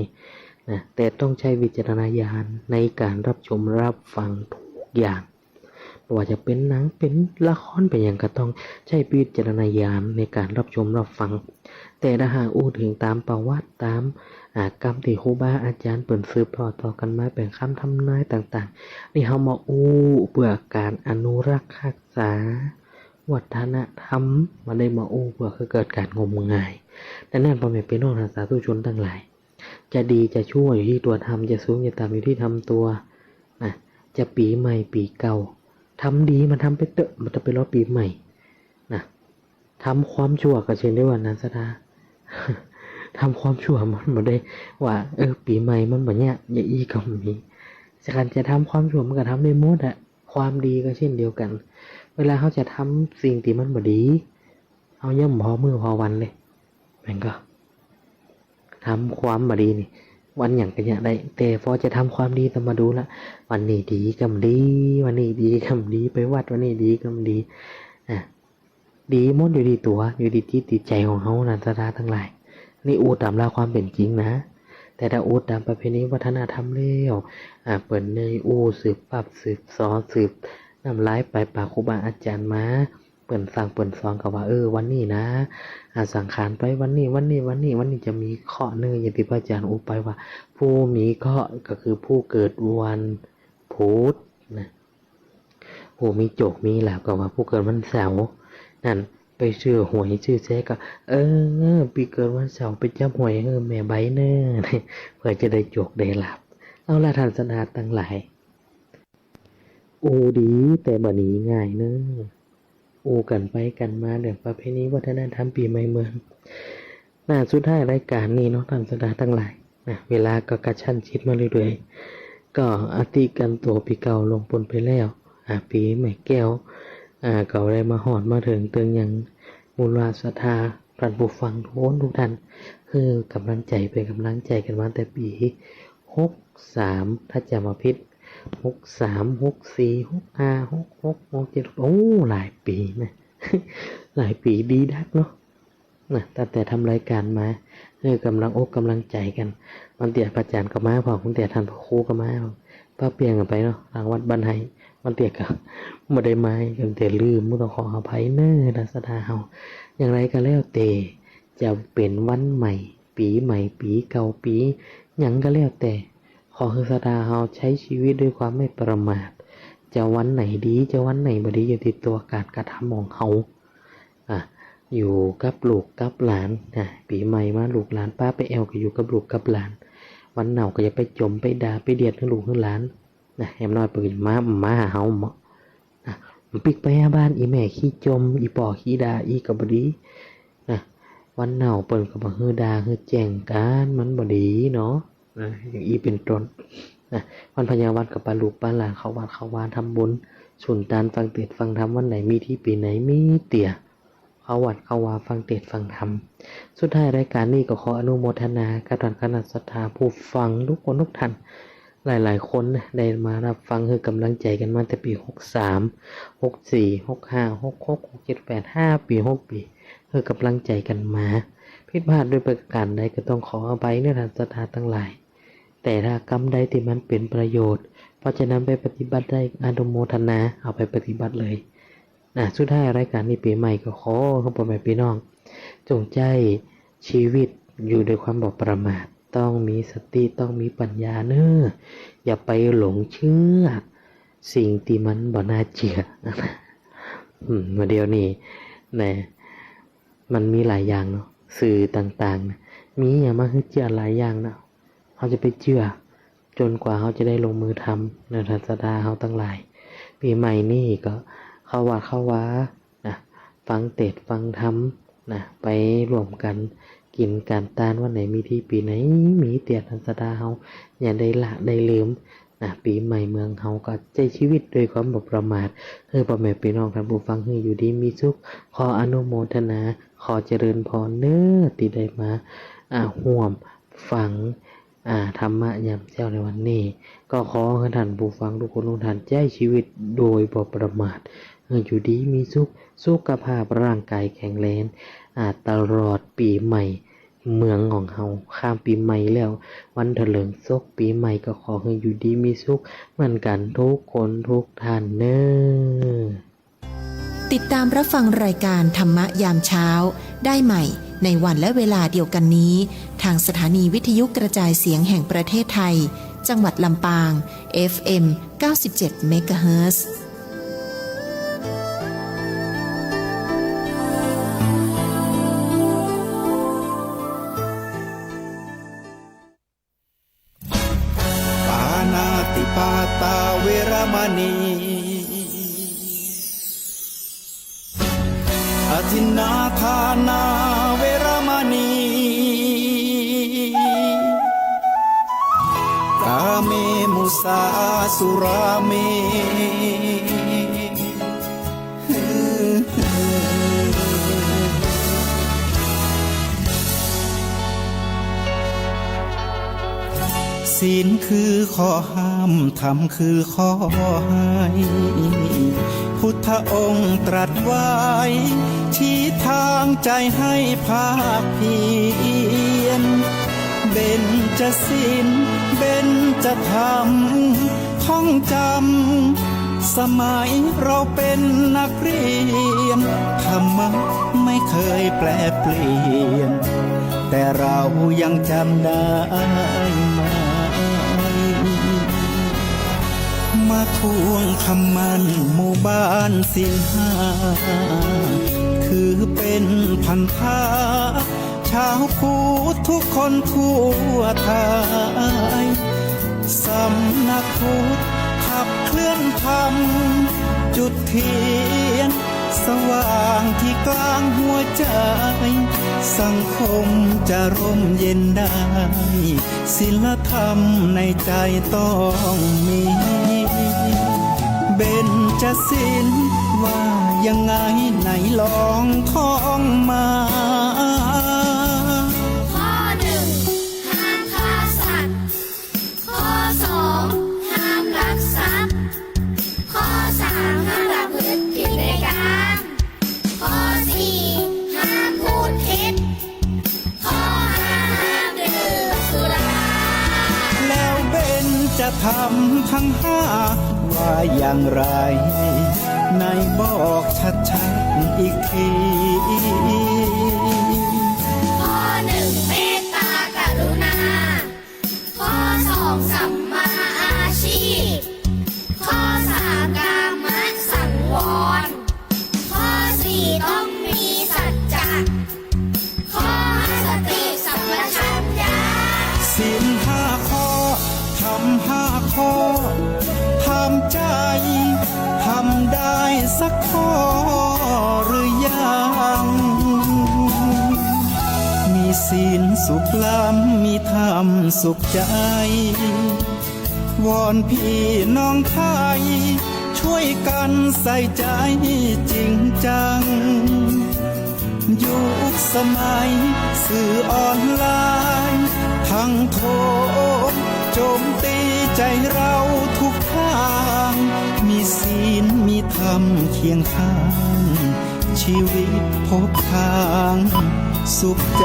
นะแต่ต้องใช้วิจารณญาณในการรับชมรับฟังทุกอย่างว่าจะเป็นหนังเป็นละครเป็นอย่างก็ต้องใช้วิจารณญาณในการรับชมรับฟังแต่ถ้าหากอู้ถึงตามประวัติตามกรรมที่ครูบาอาจารย์เปิ่นสืบต่อกันมาเป็นคำทำนายต่างๆนี่เฮามาอู้เพื่อการอนุรักษ์รักษาวัฒนธรรมมาได้มาอู้เพื่อเกิดการงมงายดังนั้นพ่อแม่พี่น้องสาธุชนทั้งหลายจะดีจะชั่วอยู่ที่ตัวทำจะสูงจะต่ำอยู่ที่ทำตัวนะจะปีใหม่ปีเก่าทำดีมันทำไปเตอะมันจะไปรอปีใหม่นะท ทำความชั่วก็เช่นเดียวกันนะสดา ทำความชั่วมันบ่ได้ว่าปีใหม่มันบ่เนี่ยอย่าอีก็มีการจะทำความชั่วมันก็ทำได้หมดอะความดีก็เช่นเดียวกัน เวลาเขาจะทำสิ่งที่มันบ่ดีเอาย่ำพอมือพอวันเลยมันก็ทำความบ่ดีนี่วันอย่างกันอย่างใดแต่พอจะทำความดีต้องมาดูละวันนี้ดีกำดี วันนี้ดีกำดีไปวัดวันนี้ดีกำดีดีหมดอยู่ดีตัวอยู่ดีที่ติดใจของเขานันตราทั้งหลายนี่อูตามราความเป็นจริงนะแต่ถ้าอูตามประเพณีวัฒนธรรมเลี้ยวเปิดในอูสืบปรับสืบสอนสืบนำร้ายไปปากครูบาอาจารย์มาเปิดสั่งเปิดสอนกับว่าวันนี้นะสังขารไปวันนี้จะมีเคราะห์เนื้ออย่างที่พระอาจารย์อูไปว่าผู้มีเคราะห์ก็คือผู้เกิดวันพุธนะผู้มีโจกมีหลาบก็ว่าผู้เกิดวันเสาร์นั่นไปชื่อหวยชื่อแจ๊ก็ปีเกิดวันเสาร์ไปจับหวยแม่ใบเน้อเพื่อจะได้โจกได้หลับเอาละท่านสนาตั้งหลายดีแต่บ่นี้ง่ายเน้อกันไปกันมาเรื่องประเพณีวัฒนธรรมปีใหม่เมืองสุดท้ายรายการนี้เนาะท่านสนาตั้งหลายเวลาก็กระชั้นชิดมาเรื่อยๆก็อาทิกันตัวปีเก่าลงปนไปแล้วปีใหม่แก้วก็ได้มาหอดมาถึงเตืองอย่างมูลศรัทธาท่านผู้ฟังทุกท่านคือกำลังใจไปกำลังใจกันมาแต่ปี63ถ้าจำมาผิด63 64 65 66 67หลายปีนะ หลายปีดีดักเนาะตั้งแต่ทำรายการมากำลังกำลังใจกันมันเตียพระอาจารย์ก็มาพอคุณเตียท่านพระครูก็มาป้าเปลี่ยนกันไปเนาะทางวัดบ้านไห้มันเตียก็ไม่ได้มากันแต่ลืมต้องขออภัยเน้อรัศดาเฮาอย่างไรก็แล้วแต่จะเป็นวันใหม่ปีใหม่ปีเก่าปีหยังก็แล้วแต่ขอให้ศรัทธาเฮาใช้ชีวิตด้วยความไม่ประมาทจะวันไหนดีจะวันไหนบ่ดีอยู่ที่ตัวการกระทำของเฮาอยู่กับลูกกับหลานปีใหม่มาลูกหลานป้าไปแอวก็อยู่กับลูกกับหลานวันเหนาก็จะไปจมไปด่าไปเดียดทั้งลูกทั้งหลานแอมน้อยเปิดมาหาเฮามันปิกไปบ้านอีแม่ขี้จมอีป่อขี้ด่าอีกับบดีวันเหนาเปิดกับฮือด่าฮือแจ้งการมันบดีเนาะอย่างอีเป็นต้นวันพญาวัดกับปลาลูกปลาหลานเขาวัดเขาวานทำบุญสุนตานฟังเทศฟังธรรมวันไหนมีที่ปีไหนมีเตี่ยเขาวัดเขาวาฟังเทศฟังธรรมสุดท้ายรายการนี้ก็ขออนุโมทนากับท่านคณะศรัทธาผู้ฟังทุกคนทุกท่านหลายๆคนได้มารับฟังคือกำลังใจกันมาแต่ปี63 64 65 66 67 85 ปี6ปีคือกำลังใจกันมาผิดพลาดด้วยประการใดก็ต้องขออภัยในท่านศรัทธาทั้งหลายแต่ถ้ากรรมใดที่มันเป็นประโยชน์เพราะจะนำไปปฏิบัติได้อนุโมทนาเอาไปปฏิบัติเลยสุดท้ายรายการนี้ปีใหม่ก็ขอพ่อแม่พี่น้องจงใจชีวิตอยู่ด้วยความบ่ประมาทต้องมีสติต้องมีปัญญาเน้ออย่าไปหลงเชื่อสิ่งที่มันบ่น่าเชื่อมาเดียวนี้มันมีหลายอย่างเนาะสื่อต่างๆมีอย่างมาคือเชื่อหลายอย่างนะเขาจะไปเชื่อจนกว่าเขาจะได้ลงมือทำในทัศดาเขาตั้งหลายปีใหม่นี่ก็เข้าวัดเข้าวาฟังเทศฟังธรรมไปรวมกันกินการตานวันไหนมีที่ปีไหนมีเตียทัศดาเขาอย่าได้ละได้ลืมปีใหม่เมืองเขาก็ใจชีวิตโดยความบ่ประมาทพ่อแม่พี่น้องท่านผู้ฟังอยู่ดีมีสุขขออนุโมทนาขอเจริญพรเน้อที่ได้มาห่วมฟังธรรมะยามเช้าในวันนี้ก็ขอให้ท่านผู้ฟังทุกคนทุกท่านใจชีวิตโดยบ่ประมาทอยู่ดีมีสุขภาพร่างกายแข็งแรงตลอดปีใหม่เมืองของเฮาข้ามปีใหม่แล้ววันเถลิงศกปีใหม่ก็ขอให้อยู่ดีมีสุขเหมือนกันทุกคนทุกท่านเน้อติดตามรับฟังรายการธรรมะยามเช้าได้ใหม่ในวันและเวลาเดียวกันนี้ทางสถานีวิทยุกระจายเสียงแห่งประเทศไทยจังหวัดลำปาง FM 97 MHzปาตาเวรมณีอ ทินนาทานาเวรมณีกาเมมุสาสุราเมศีลคือข้อห้ามธรรมคือข้อให้พุทธองค์ตรัสไว้ชี้ทางใจให้ภาคเพียรเบญจศีลเบญจธรรมท่องจำสมัยเราเป็นนักเรียนธรรมะไม่เคยแปลเปลี่ยนแต่เรายังจำได้ไหมมาทวงคำมันหมู่บ้านศีลห้าคือเป็นพันธะชาวพุทธทุกคนทั่วไทยสำนักพุทธขับเคลื่อนธรรมจุดเทียนสว่างที่กลางหัวใจสังคมจะร่มเย็นได้ศีลธรรมในใจต้องมีเบญจศีลว่ายังไงไหนลองท่องมา ข้อหนึ่งห้ามฆ่าสัตว์ข้อสองห้ามลักทรัพย์ข้อสามห้ามประพฤติผิดในกามข้อสี่ห้ามพูดเท็จข้อห้าห้ามดื่มสุรา แล้วเบญจะทำทั้งห้าว่าอย่างไรในบอกชัดๆอีกที ข้อหนึ่งเมตตากรุณาข้อสองสัมมาอาชีพข้อสามกามสังวรข้อสี่ต้องมีสัจจะข้อห้าสติสัมปชัญญะ ศีลห้าข้อทำห้าข้อทำใจทำได้สักข้อหรือยังมีศีลสุขล้ำมีธรรมสุขใจวอนพี่น้องไทยช่วยกันใส่ใจจริงจังยุคสมัยสื่อออนไลน์ทั้งโทษโจมตีใจเราทุกทางมีศีลมีธรรมเคียงข้างชีวิตพบทางสุขใจ